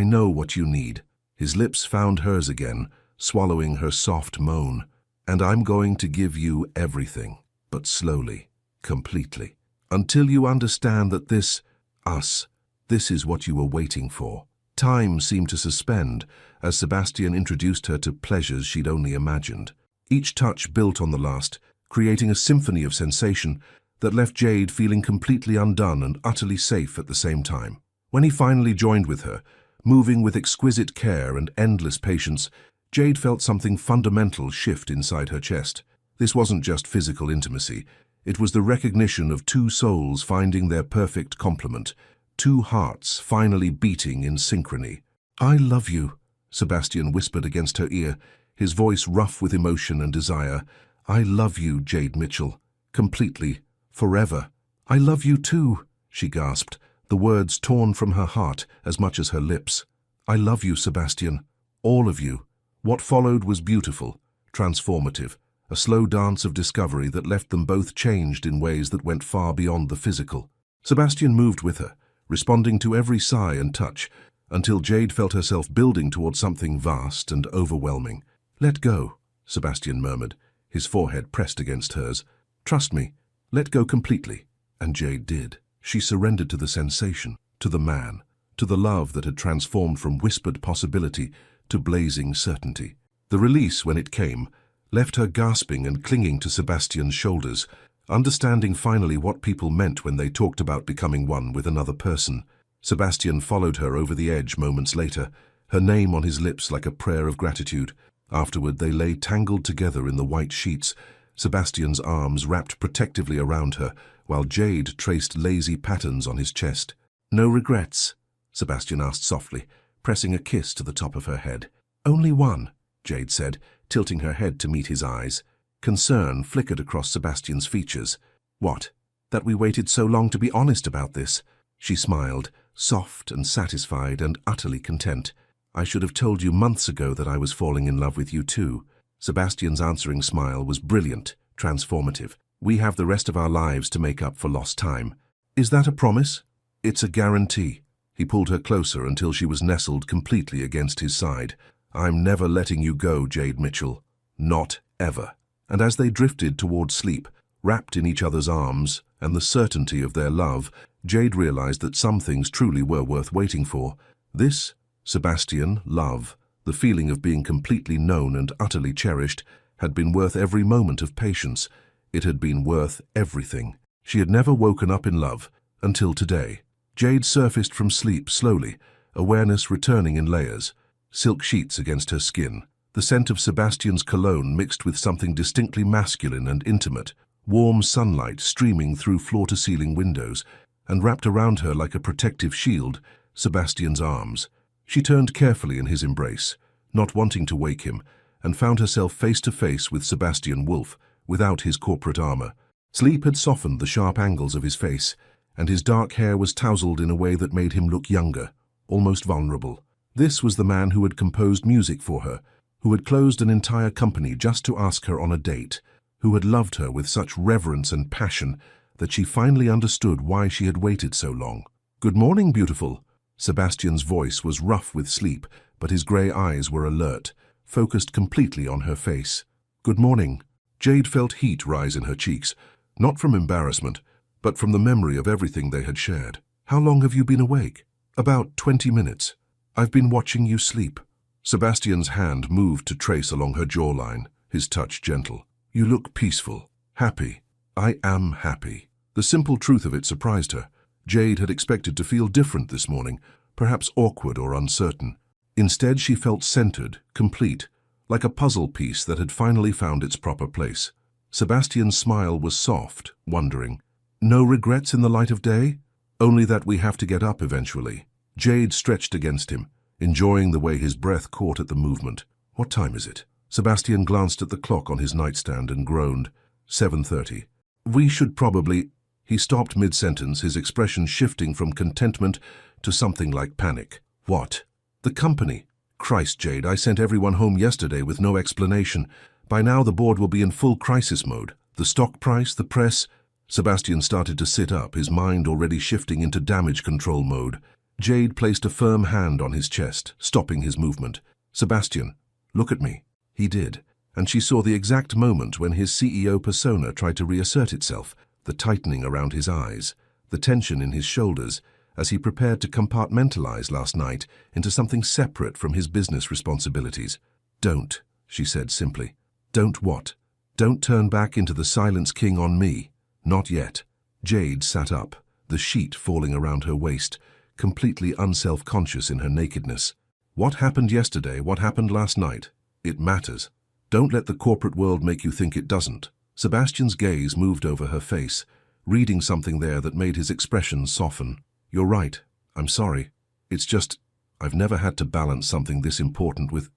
know what you need." His lips found hers again, swallowing her soft moan. "And I'm going to give you everything, but slowly, completely, until you understand that this is what you were waiting for." Time seemed to suspend as Sebastian introduced her to pleasures she'd only imagined. Each touch built on the last, creating a symphony of sensation that left Jade feeling completely undone and utterly safe at the same time. When he finally joined with her, moving with exquisite care and endless patience, Jade felt something fundamental shift inside her chest. This wasn't just physical intimacy. It was the recognition of two souls finding their perfect complement, two hearts finally beating in synchrony. "I love you," Sebastian whispered against her ear, his voice rough with emotion and desire. "I love you, Jade Mitchell. Completely. Forever." "I love you too," she gasped, the words torn from her heart as much as her lips. "I love you, Sebastian. All of you." What followed was beautiful, transformative, a slow dance of discovery that left them both changed in ways that went far beyond the physical. Sebastian moved with her, responding to every sigh and touch, until Jade felt herself building towards something vast and overwhelming. "Let go," Sebastian murmured, his forehead pressed against hers. "Trust me, let go completely." And Jade did. She surrendered to the sensation, to the man, to the love that had transformed from whispered possibility to blazing certainty. The release, when it came, left her gasping and clinging to Sebastian's shoulders, understanding finally what people meant when they talked about becoming one with another person. Sebastian followed her over the edge moments later, her name on his lips like a prayer of gratitude. Afterward, they lay tangled together in the white sheets, Sebastian's arms wrapped protectively around her, while Jade traced lazy patterns on his chest. No regrets? Sebastian asked softly, pressing a kiss to the top of her head. Only one, Jade said, tilting her head to meet his eyes. Concern flickered across Sebastian's features. What? That we waited so long to be honest about this? She smiled, soft and satisfied and utterly content. I should have told you months ago that I was falling in love with you too. Sebastian's answering smile was brilliant, transformative. We have the rest of our lives to make up for lost time. Is that a promise? It's a guarantee. He pulled her closer until she was nestled completely against his side. I'm never letting you go, Jade Mitchell. Not ever. And as they drifted toward sleep, wrapped in each other's arms and the certainty of their love, Jade realized that some things truly were worth waiting for. This, Sebastian, love, the feeling of being completely known and utterly cherished, had been worth every moment of patience. It had been worth everything. She had never woken up in love, until today. Jade surfaced from sleep slowly, awareness returning in layers. Silk sheets against her skin. The scent of Sebastian's cologne mixed with something distinctly masculine and intimate. Warm sunlight streaming through floor-to-ceiling windows, and wrapped around her like a protective shield, Sebastian's arms. She turned carefully in his embrace, not wanting to wake him, and found herself face to face with Sebastian Wolf, without his corporate armor. Sleep had softened the sharp angles of his face, and his dark hair was tousled in a way that made him look younger, almost vulnerable. This was the man who had composed music for her, who had closed an entire company just to ask her on a date, who had loved her with such reverence and passion that she finally understood why she had waited so long. "Good morning, beautiful." Sebastian's voice was rough with sleep, but his grey eyes were alert, focused completely on her face. "Good morning." Jade felt heat rise in her cheeks, not from embarrassment, but from the memory of everything they had shared. "How long have you been awake?" "About 20 minutes. I've been watching you sleep." Sebastian's hand moved to trace along her jawline, his touch gentle. "You look peaceful, happy." "I am happy." The simple truth of it surprised her. Jade had expected to feel different this morning, perhaps awkward or uncertain. Instead, she felt centered, complete, like a puzzle piece that had finally found its proper place. Sebastian's smile was soft, wondering. "No regrets in the light of day?" "Only that we have to get up eventually." Jade stretched against him, enjoying the way his breath caught at the movement. "What time is it?" Sebastian glanced at the clock on his nightstand and groaned. 7:30. "We should probably—" He stopped mid-sentence, his expression shifting from contentment to something like panic. "What?" "The company." "Christ, Jade, I sent everyone home yesterday with no explanation. By now the board will be in full crisis mode. The stock price, the press—" Sebastian started to sit up, his mind already shifting into damage control mode. Jade placed a firm hand on his chest, stopping his movement. "Sebastian, look at me." He did, and she saw the exact moment when his CEO persona tried to reassert itself, the tightening around his eyes, the tension in his shoulders, as he prepared to compartmentalize last night into something separate from his business responsibilities. "Don't," she said simply. "Don't what?" "Don't turn back into the Silence King on me. Not yet." Jade sat up, the sheet falling around her waist, completely unself-conscious in her nakedness. "What happened yesterday, what happened last night? It matters. Don't let the corporate world make you think it doesn't." Sebastian's gaze moved over her face, reading something there that made his expression soften. "You're right. I'm sorry. It's just, I've never had to balance something this important with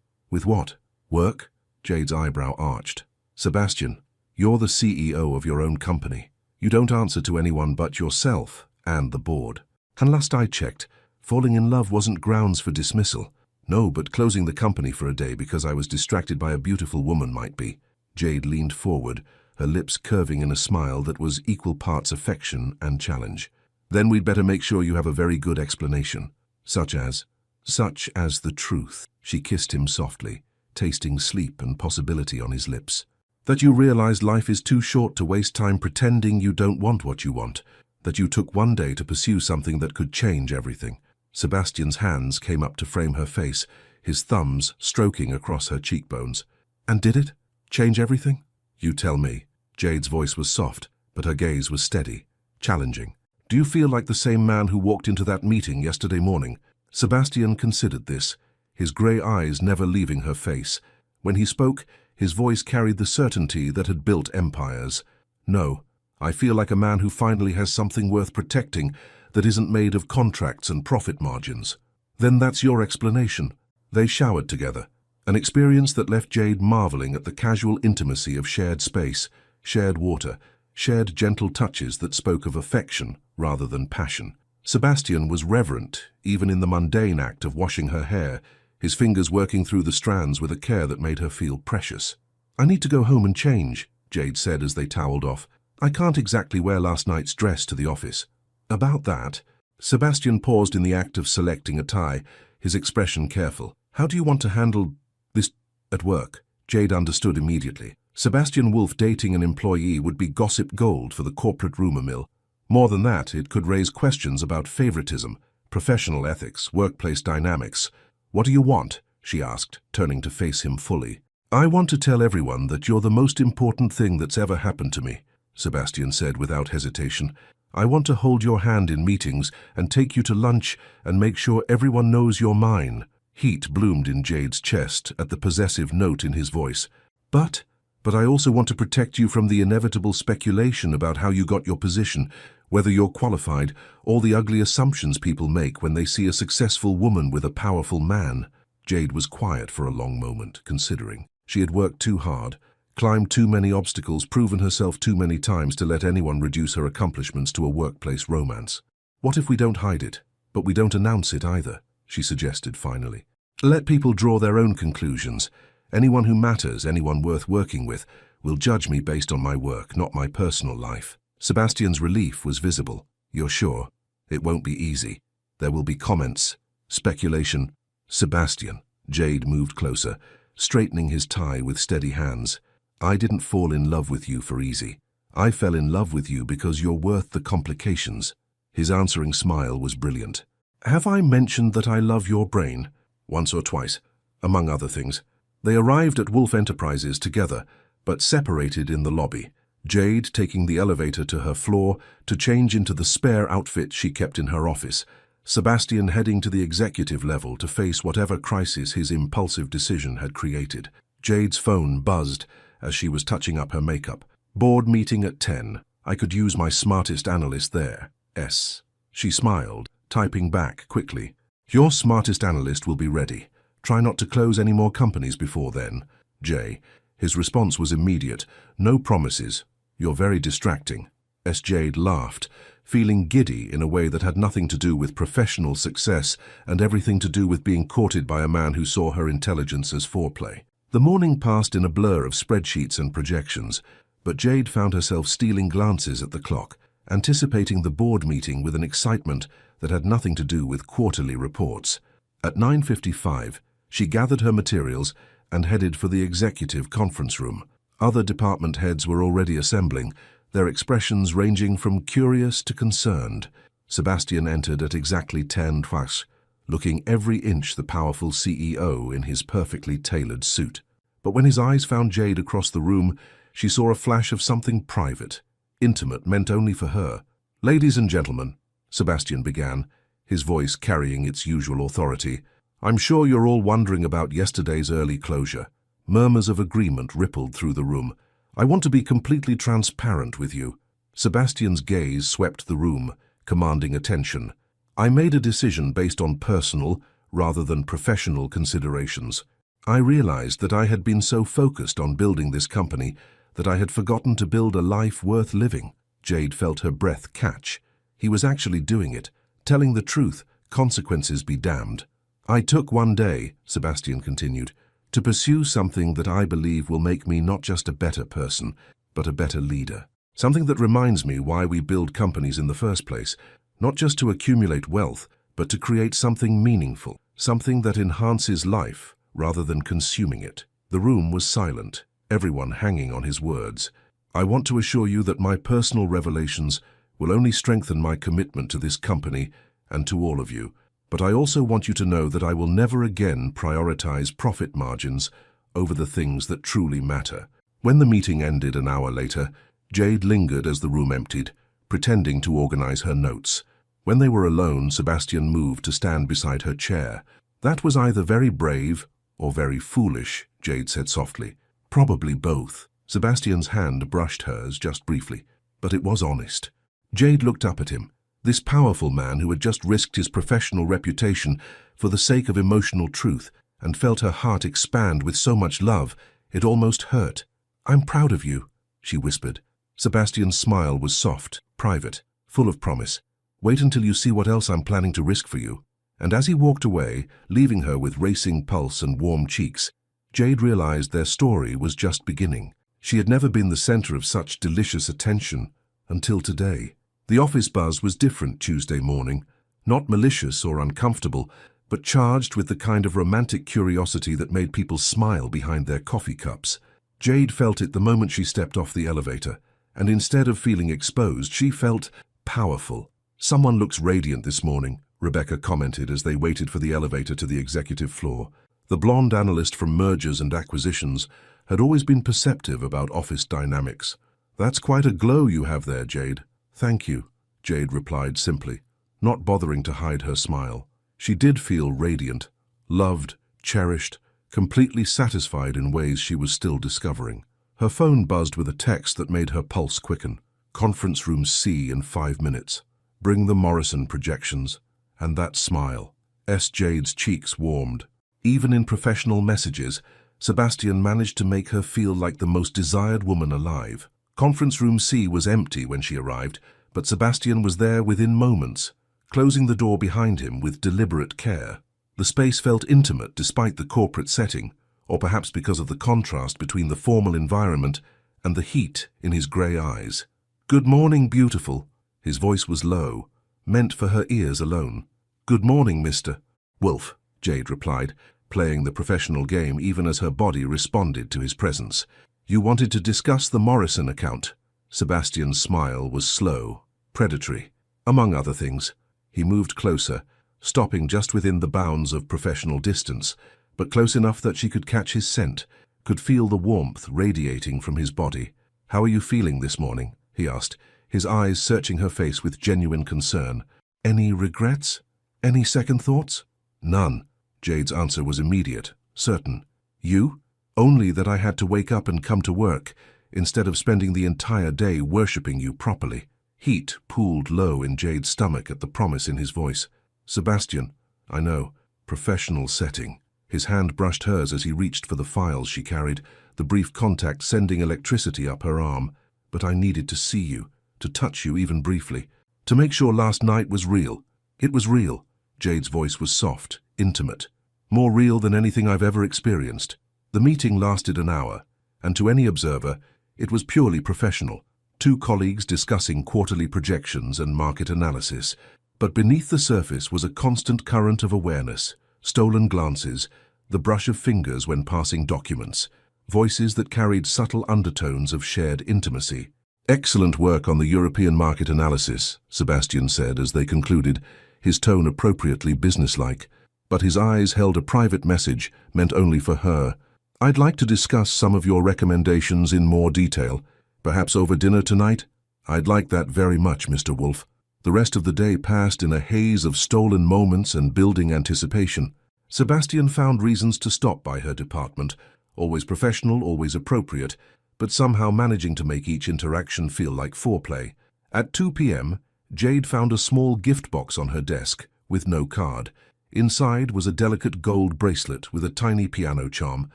what? Work?" Jade's eyebrow arched. "Sebastian, you're the CEO of your own company. You don't answer to anyone but yourself and the board. And last I checked, falling in love wasn't grounds for dismissal. No, but closing the company for a day because I was distracted by a beautiful woman might be." Jade leaned forward, her lips curving in a smile that was equal parts affection and challenge. "Then we'd better make sure you have a very good explanation." Such as the truth." She kissed him softly, tasting sleep and possibility on his lips. "That you realized life is too short to waste time pretending you don't want what you want. That you took one day to pursue something that could change everything." Sebastian's hands came up to frame her face, his thumbs stroking across her cheekbones. "And did it? Change everything?" "You tell me." Jade's voice was soft, but her gaze was steady, challenging. "Do you feel like the same man who walked into that meeting yesterday morning?" Sebastian considered this, his grey eyes never leaving her face. When he spoke, his voice carried the certainty that had built empires. "No, I feel like a man who finally has something worth protecting, that isn't made of contracts and profit margins. Then that's your explanation. They showered together, an experience that left Jade marveling at the casual intimacy of shared space, shared water, shared gentle touches that spoke of affection rather than passion. Sebastian was reverent, even in the mundane act of washing her hair, his fingers working through the strands with a care that made her feel precious. "I need to go home and change," Jade said as they toweled off. "I can't exactly wear last night's dress to the office." "About that?" Sebastian paused in the act of selecting a tie, his expression careful. "How do you want to handle this at work?" Jade understood immediately. Sebastian Wolf dating an employee would be gossip gold for the corporate rumor mill. More than that, it could raise questions about favoritism, professional ethics, workplace dynamics. "What do you want?" she asked, turning to face him fully. "I want to tell everyone that you're the most important thing that's ever happened to me," Sebastian said without hesitation. "I want to hold your hand in meetings and take you to lunch and make sure everyone knows you're mine." Heat bloomed in Jade's chest at the possessive note in his voice. But I also want to protect you from the inevitable speculation about how you got your position, whether you're qualified, all the ugly assumptions people make when they see a successful woman with a powerful man." Jade was quiet for a long moment, considering. She had worked too hard, climbed too many obstacles, proven herself too many times to let anyone reduce her accomplishments to a workplace romance. "What if we don't hide it, but we don't announce it either?" she suggested finally. "Let people draw their own conclusions. Anyone who matters, anyone worth working with, will judge me based on my work, not my personal life." Sebastian's relief was visible. "You're sure? It won't be easy. There will be comments, speculation." "Sebastian," Jade moved closer, straightening his tie with steady hands. "I didn't fall in love with you for easy. I fell in love with you because you're worth the complications." His answering smile was brilliant. "Have I mentioned that I love your brain?" "Once or twice, among other things." They arrived at Wolf Enterprises together, but separated in the lobby, Jade taking the elevator to her floor to change into the spare outfit she kept in her office, Sebastian heading to the executive level to face whatever crisis his impulsive decision had created. Jade's phone buzzed as she was touching up her makeup. "Board meeting at 10. I could use my smartest analyst there. S." She smiled, typing back quickly. "Your smartest analyst will be ready. Try not to close any more companies before then. J." His response was immediate. "No promises. You're very distracting." Jade laughed, feeling giddy in a way that had nothing to do with professional success and everything to do with being courted by a man who saw her intelligence as foreplay. The morning passed in a blur of spreadsheets and projections, but Jade found herself stealing glances at the clock, anticipating the board meeting with an excitement that had nothing to do with quarterly reports. At 9:55, she gathered her materials and headed for the executive conference room. Other department heads were already assembling, their expressions ranging from curious to concerned. Sebastian entered at exactly 10:00, looking every inch the powerful CEO in his perfectly tailored suit. But when his eyes found Jade across the room, she saw a flash of something private, intimate, meant only for her. "Ladies and gentlemen," Sebastian began, his voice carrying its usual authority, "I'm sure you're all wondering about yesterday's early closure." Murmurs of agreement rippled through the room. "I want to be completely transparent with you." Sebastian's gaze swept the room, commanding attention. "I made a decision based on personal, rather than professional considerations. I realized that I had been so focused on building this company that I had forgotten to build a life worth living." Jade felt her breath catch. He was actually doing it, telling the truth, consequences be damned. "I took one day," Sebastian continued, "to pursue something that I believe will make me not just a better person, but a better leader. Something that reminds me why we build companies in the first place, not just to accumulate wealth, but to create something meaningful, something that enhances life rather than consuming it." The room was silent, everyone hanging on his words. "I want to assure you that my personal revelations will only strengthen my commitment to this company and to all of you. But I also want you to know that I will never again prioritize profit margins over the things that truly matter." When the meeting ended an hour later, Jade lingered as the room emptied, pretending to organize her notes. When they were alone, Sebastian moved to stand beside her chair. "That was either very brave or very foolish," Jade said softly. "Probably both." Sebastian's hand brushed hers just briefly, but it was honest. Jade looked up at him, This powerful man who had just risked his professional reputation for the sake of emotional truth and felt her heart expand with so much love, it almost hurt. "I'm proud of you," she whispered. Sebastian's smile was soft, private, full of promise. "Wait until you see what else I'm planning to risk for you." And as he walked away, leaving her with racing pulse and warm cheeks, Jade realized their story was just beginning. She had never been the center of such delicious attention until today. The office buzz was different Tuesday morning, not malicious or uncomfortable, but charged with the kind of romantic curiosity that made people smile behind their coffee cups. Jade felt it the moment she stepped off the elevator, and instead of feeling exposed, she felt powerful. "Someone looks radiant this morning," Rebecca commented as they waited for the elevator to the executive floor. The blonde analyst from mergers and acquisitions had always been perceptive about office dynamics. "That's quite a glow you have there, Jade." "Thank you," Jade replied simply, not bothering to hide her smile. She did feel radiant, loved, cherished, completely satisfied in ways she was still discovering. Her phone buzzed with a text that made her pulse quicken. "Conference room C in 5 minutes. Bring the Morrison projections." And that smile. Jade's cheeks warmed. Even in professional messages, Sebastian managed to make her feel like the most desired woman alive. Conference room C was empty when she arrived, but Sebastian was there within moments, closing the door behind him with deliberate care. The space felt intimate despite the corporate setting, or perhaps because of the contrast between the formal environment and the heat in his grey eyes. "Good morning, beautiful." His voice was low, meant for her ears alone. "Good morning, Mr. Wolf," Jade replied, playing the professional game even as her body responded to his presence. "You wanted to discuss the Morrison account." Sebastian's smile was slow, predatory. Among other things, he moved closer, stopping just within the bounds of professional distance, but close enough that she could catch his scent, could feel the warmth radiating from his body. "How are you feeling this morning?" he asked, his eyes searching her face with genuine concern. "Any regrets? Any second thoughts?" "None." Jade's answer was immediate, certain. "You?" "Only that I had to wake up and come to work, instead of spending the entire day worshipping you properly." Heat pooled low in Jade's stomach at the promise in his voice. "Sebastian, I know, professional setting." His hand brushed hers as he reached for the files she carried, the brief contact sending electricity up her arm. "But I needed to see you, to touch you even briefly, to make sure last night was real." "It was real." Jade's voice was soft, intimate, more real than anything I've ever experienced. The meeting lasted an hour, and to any observer, it was purely professional. Two colleagues discussing quarterly projections and market analysis. But beneath the surface was a constant current of awareness, stolen glances, the brush of fingers when passing documents, voices that carried subtle undertones of shared intimacy. "Excellent work on the European market analysis," Sebastian said as they concluded, his tone appropriately businesslike. But his eyes held a private message meant only for her. "I'd like to discuss some of your recommendations in more detail, perhaps over dinner tonight." "I'd like that very much, Mr. Wolf." The rest of the day passed in a haze of stolen moments and building anticipation. Sebastian found reasons to stop by her department, always professional, always appropriate, but somehow managing to make each interaction feel like foreplay. At 2 p.m., Jade found a small gift box on her desk, with no card. Inside was a delicate gold bracelet with a tiny piano charm,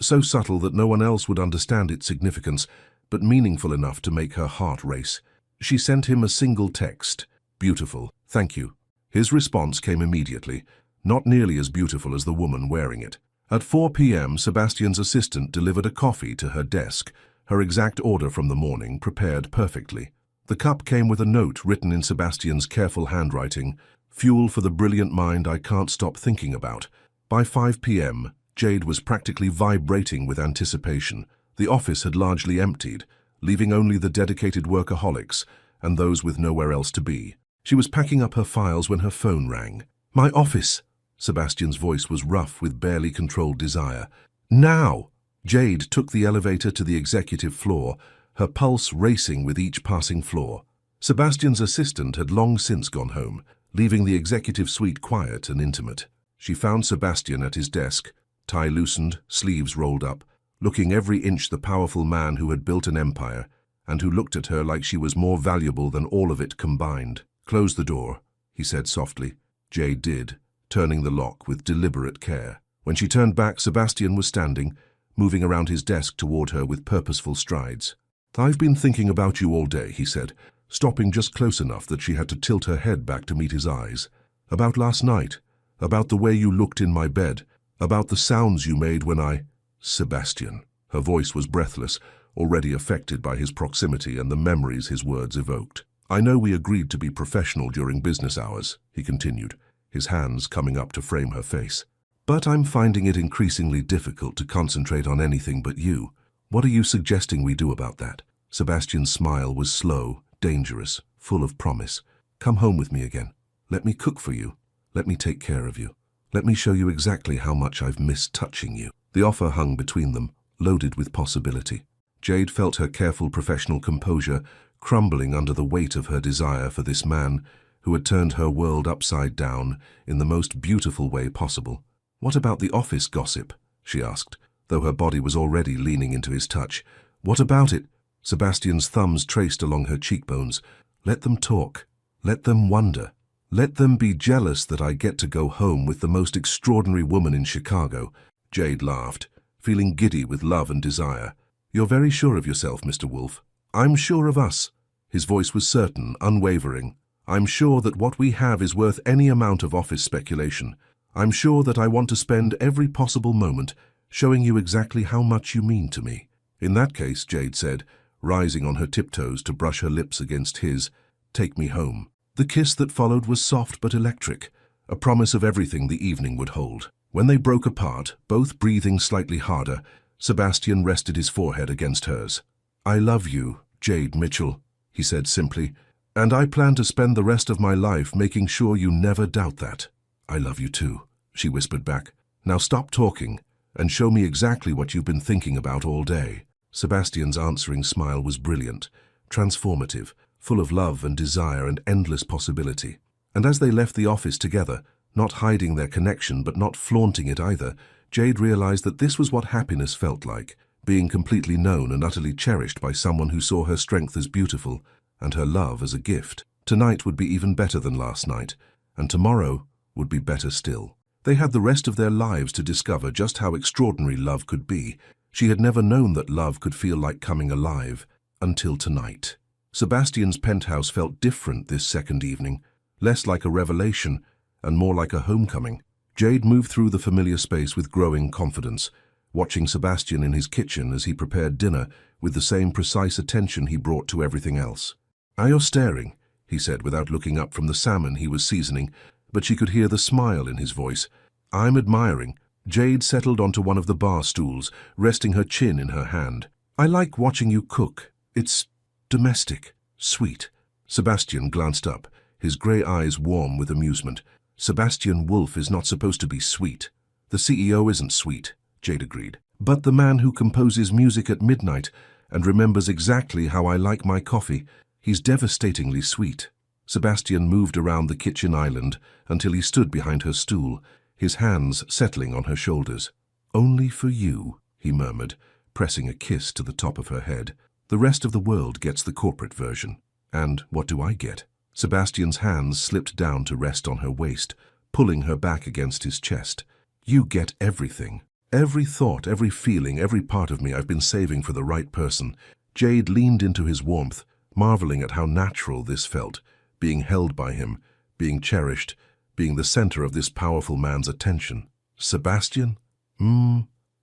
so subtle that no one else would understand its significance, but meaningful enough to make her heart race. She sent him a single text, "Beautiful, thank you." His response came immediately, not nearly as beautiful as the woman wearing it. At 4 p.m., Sebastian's assistant delivered a coffee to her desk, her exact order from the morning, prepared perfectly. The cup came with a note written in Sebastian's careful handwriting, "Fuel for the brilliant mind I can't stop thinking about." By 5 p.m., Jade was practically vibrating with anticipation. The office had largely emptied, leaving only the dedicated workaholics and those with nowhere else to be. She was packing up her files when her phone rang. "My office!" Sebastian's voice was rough with barely controlled desire. "Now!" Jade took the elevator to the executive floor, her pulse racing with each passing floor. Sebastian's assistant had long since gone home, leaving the executive suite quiet and intimate. She found Sebastian at his desk, tie loosened, sleeves rolled up, looking every inch the powerful man who had built an empire, and who looked at her like she was more valuable than all of it combined. Close the door, he said softly. Jade did, turning the lock with deliberate care. When she turned back, Sebastian was standing, moving around his desk toward her with purposeful strides. "I've been thinking about you all day," he said, stopping just close enough that she had to tilt her head back to meet his eyes. "About last night, about the way you looked in my bed, about the sounds you made when I—" "Sebastian." Her voice was breathless, already affected by his proximity and the memories his words evoked. "I know we agreed to be professional during business hours," he continued, his hands coming up to frame her face. "But I'm finding it increasingly difficult to concentrate on anything but you. What are you suggesting we do about that?" Sebastian's smile was slow, dangerous, full of promise. "Come home with me again. Let me cook for you. Let me take care of you. Let me show you exactly how much I've missed touching you." The offer hung between them, loaded with possibility. Jade felt her careful professional composure crumbling under the weight of her desire for this man who had turned her world upside down in the most beautiful way possible. "What about the office gossip?" she asked, though her body was already leaning into his touch. "What about it?" Sebastian's thumbs traced along her cheekbones. "Let them talk. Let them wonder. Let them be jealous that I get to go home with the most extraordinary woman in Chicago." Jade laughed, feeling giddy with love and desire. "You're very sure of yourself, Mr. Wolf." "I'm sure of us." His voice was certain, unwavering. "I'm sure that what we have is worth any amount of office speculation. I'm sure that I want to spend every possible moment showing you exactly how much you mean to me." "In that case," Jade said, rising on her tiptoes to brush her lips against his, "take me home." The kiss that followed was soft but electric, a promise of everything the evening would hold. When they broke apart, both breathing slightly harder, Sebastian rested his forehead against hers. "I love you, Jade Mitchell," he said simply, "and I plan to spend the rest of my life making sure you never doubt that." "I love you too," she whispered back. "Now stop talking and show me exactly what you've been thinking about all day." Sebastian's answering smile was brilliant, transformative, full of love and desire and endless possibility. And as they left the office together, not hiding their connection but not flaunting it either, Jade realized that this was what happiness felt like, being completely known and utterly cherished by someone who saw her strength as beautiful and her love as a gift. Tonight would be even better than last night, and tomorrow would be better still. They had the rest of their lives to discover just how extraordinary love could be. She had never known that love could feel like coming alive, until tonight. Sebastian's penthouse felt different this second evening, less like a revelation and more like a homecoming. Jade moved through the familiar space with growing confidence, watching Sebastian in his kitchen as he prepared dinner with the same precise attention he brought to everything else. "Are you staring?" he said without looking up from the salmon he was seasoning, but she could hear the smile in his voice. "I'm admiring." Jade settled onto one of the bar stools, resting her chin in her hand. "I like watching you cook. It's domestic, sweet." Sebastian glanced up, his grey eyes warm with amusement. "Sebastian Wolf is not supposed to be sweet." "The CEO isn't sweet," Jade agreed. "But the man who composes music at midnight and remembers exactly how I like my coffee, he's devastatingly sweet." Sebastian moved around the kitchen island until he stood behind her stool, his hands settling on her shoulders. "Only for you," he murmured, pressing a kiss to the top of her head. "The rest of the world gets the corporate version. And what do I get?" Sebastian's hands slipped down to rest on her waist, pulling her back against his chest. "You get everything. Every thought, every feeling, every part of me I've been saving for the right person." Jade leaned into his warmth, marveling at how natural this felt, being held by him, being cherished, being the center of this powerful man's attention. "Sebastian?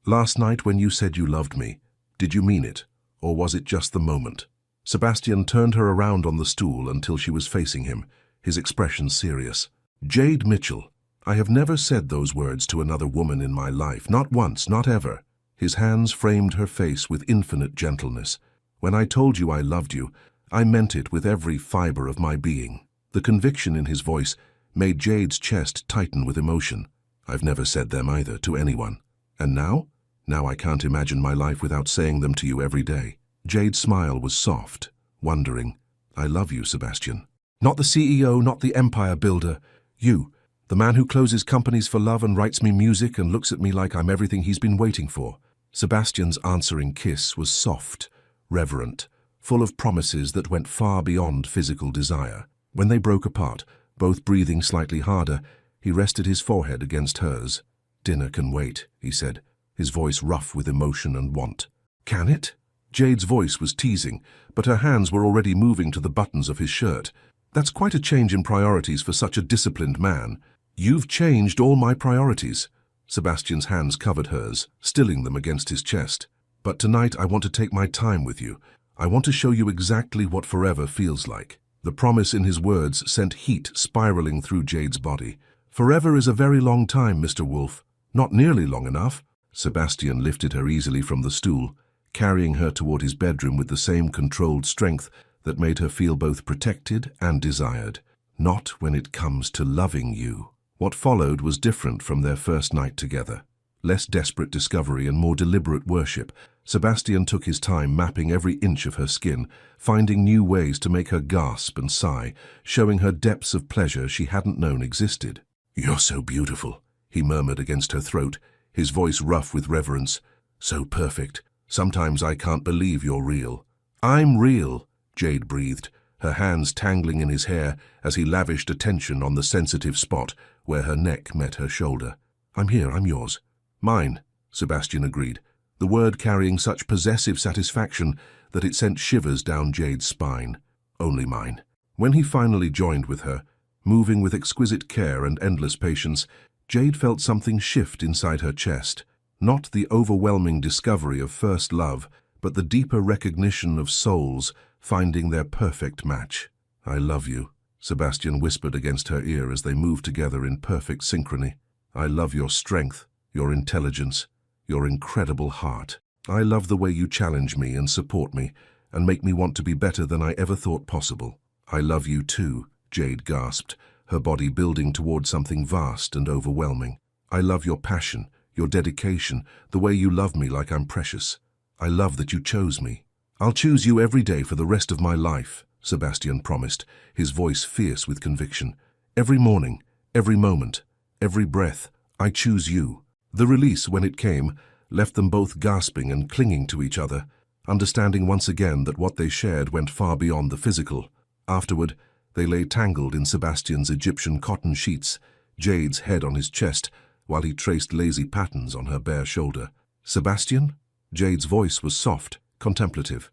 Last night when you said you loved me, did you mean it, or was it just the moment?" Sebastian turned her around on the stool until she was facing him, his expression serious. "Jade Mitchell, I have never said those words to another woman in my life, not once, not ever." His hands framed her face with infinite gentleness. "When I told you I loved you, I meant it with every fiber of my being." The conviction in his voice made Jade's chest tighten with emotion. "I've never said them either to anyone. And now? Now I can't imagine my life without saying them to you every day." Jade's smile was soft, wondering. "I love you, Sebastian. Not the CEO, not the empire builder. You, the man who closes companies for love and writes me music and looks at me like I'm everything he's been waiting for." Sebastian's answering kiss was soft, reverent, full of promises that went far beyond physical desire. When they broke apart, both breathing slightly harder, he rested his forehead against hers. "Dinner can wait," he said, his voice rough with emotion and want. "Can it?" Jade's voice was teasing, but her hands were already moving to the buttons of his shirt. "That's quite a change in priorities for such a disciplined man." "You've changed all my priorities." Sebastian's hands covered hers, stilling them against his chest. "But tonight I want to take my time with you. I want to show you exactly what forever feels like." The promise in his words sent heat spiraling through Jade's body. "Forever is a very long time, Mr. Wolf. Not nearly long enough." Sebastian lifted her easily from the stool, carrying her toward his bedroom with the same controlled strength that made her feel both protected and desired. "Not when it comes to loving you." What followed was different from their first night together. Less desperate discovery and more deliberate worship. Sebastian took his time mapping every inch of her skin, finding new ways to make her gasp and sigh, showing her depths of pleasure she hadn't known existed. "You're so beautiful," he murmured against her throat, his voice rough with reverence. "So perfect. Sometimes I can't believe you're real." "I'm real," Jade breathed, her hands tangling in his hair as he lavished attention on the sensitive spot where her neck met her shoulder. "I'm here, I'm yours." "Mine," Sebastian agreed, the word carrying such possessive satisfaction that it sent shivers down Jade's spine. "Only mine." When he finally joined with her, moving with exquisite care and endless patience, Jade felt something shift inside her chest. Not the overwhelming discovery of first love, but the deeper recognition of souls finding their perfect match. "I love you," Sebastian whispered against her ear as they moved together in perfect synchrony. "I love your strength, your intelligence, your incredible heart. I love the way you challenge me and support me and make me want to be better than I ever thought possible." "I love you too," Jade gasped, her body building toward something vast and overwhelming. "I love your passion, your dedication, the way you love me like I'm precious. I love that you chose me." "I'll choose you every day for the rest of my life," Sebastian promised, his voice fierce with conviction. "Every morning, every moment, every breath, I choose you." The release, when it came, left them both gasping and clinging to each other, understanding once again that what they shared went far beyond the physical. Afterward, they lay tangled in Sebastian's Egyptian cotton sheets, Jade's head on his chest, while he traced lazy patterns on her bare shoulder. "Sebastian?" Jade's voice was soft, contemplative.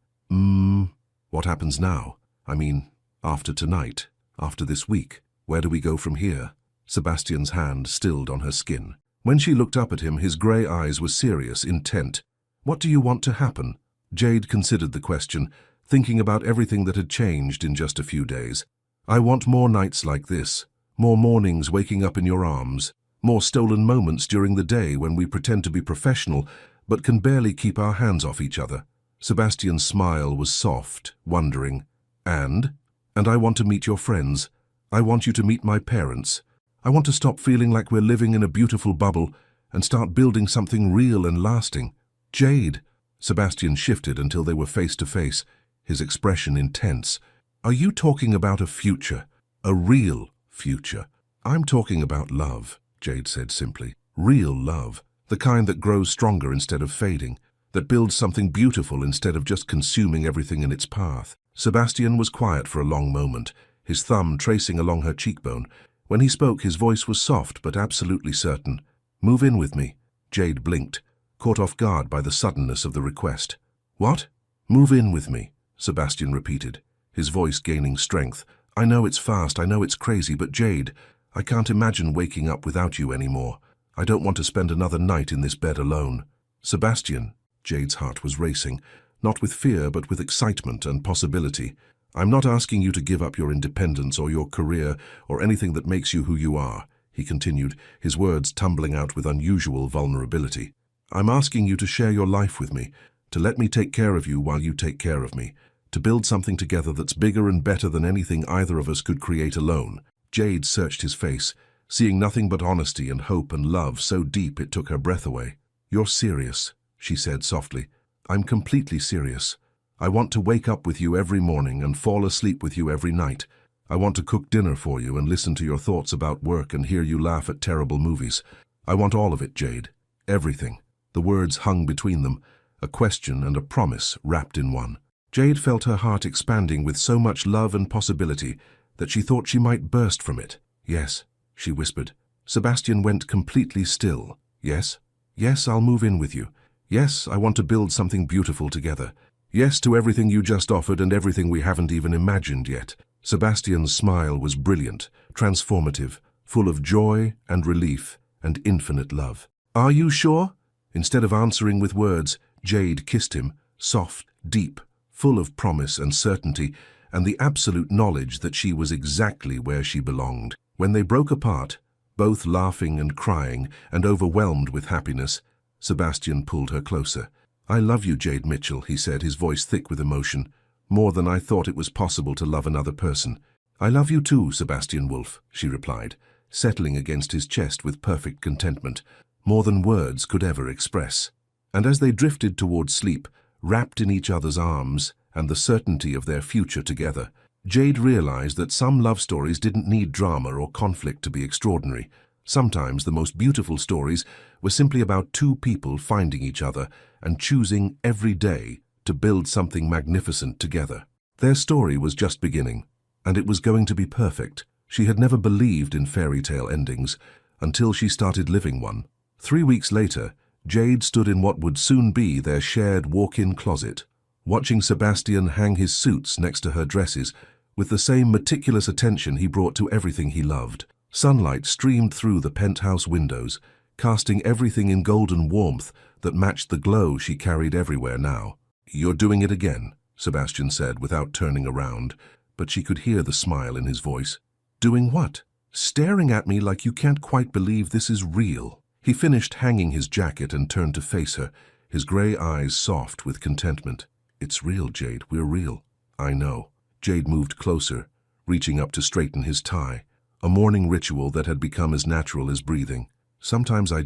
What happens now? I mean, after tonight, after this week, where do we go from here?" Sebastian's hand stilled on her skin. When she looked up at him, his grey eyes were serious, intent. "What do you want to happen?" Jade considered the question, thinking about everything that had changed in just a few days. "I want more nights like this, more mornings waking up in your arms, more stolen moments during the day when we pretend to be professional but can barely keep our hands off each other." Sebastian's smile was soft, wondering. And I want to meet your friends. I want you to meet my parents. I want to stop feeling like we're living in a beautiful bubble and start building something real and lasting." "Jade!" Sebastian shifted until they were face to face, his expression intense. "Are you talking about a future? A real future?" "I'm talking about love," Jade said simply. "Real love. The kind that grows stronger instead of fading, that builds something beautiful instead of just consuming everything in its path." Sebastian was quiet for a long moment, his thumb tracing along her cheekbone. When he spoke, his voice was soft but absolutely certain. "Move in with me." Jade blinked, caught off guard by the suddenness of the request. "What?" "Move in with me," Sebastian repeated, his voice gaining strength. "I know it's fast, I know it's crazy, but Jade, I can't imagine waking up without you anymore. I don't want to spend another night in this bed alone." "Sebastian," Jade's heart was racing, not with fear but with excitement and possibility. "I'm not asking you to give up your independence or your career or anything that makes you who you are," he continued, his words tumbling out with unusual vulnerability. "I'm asking you to share your life with me, to let me take care of you while you take care of me, to build something together that's bigger and better than anything either of us could create alone." Jade searched his face, seeing nothing but honesty and hope and love so deep it took her breath away. "You're serious," she said softly. "I'm completely serious. I want to wake up with you every morning and fall asleep with you every night. I want to cook dinner for you and listen to your thoughts about work and hear you laugh at terrible movies. I want all of it, Jade. Everything." The words hung between them, a question and a promise wrapped in one. Jade felt her heart expanding with so much love and possibility that she thought she might burst from it. "Yes," she whispered. Sebastian went completely still. "Yes? Yes, I'll move in with you. Yes, I want to build something beautiful together. Yes to everything you just offered and everything we haven't even imagined yet." Sebastian's smile was brilliant, transformative, full of joy and relief and infinite love. "Are you sure?" Instead of answering with words, Jade kissed him, soft, deep, full of promise and certainty, and the absolute knowledge that she was exactly where she belonged. When they broke apart, both laughing and crying and overwhelmed with happiness, Sebastian pulled her closer. "I love you, Jade Mitchell," he said, his voice thick with emotion, "more than I thought it was possible to love another person." "I love you too, Sebastian Wolf," she replied, settling against his chest with perfect contentment, more than words could ever express. And as they drifted towards sleep, wrapped in each other's arms and the certainty of their future together, Jade realized that some love stories didn't need drama or conflict to be extraordinary. Sometimes the most beautiful stories were simply about two people finding each other and choosing every day to build something magnificent together. Their story was just beginning, and it was going to be perfect. She had never believed in fairy tale endings until she started living one. 3 weeks later, Jade stood in what would soon be their shared walk-in closet, watching Sebastian hang his suits next to her dresses with the same meticulous attention he brought to everything he loved. Sunlight streamed through the penthouse windows, casting everything in golden warmth that matched the glow she carried everywhere now. "You're doing it again," Sebastian said without turning around, but she could hear the smile in his voice. "Doing what?" "Staring at me like you can't quite believe this is real." He finished hanging his jacket and turned to face her, his gray eyes soft with contentment. "It's real, Jade, we're real." "I know." Jade moved closer, reaching up to straighten his tie, a morning ritual that had become as natural as breathing. "Sometimes I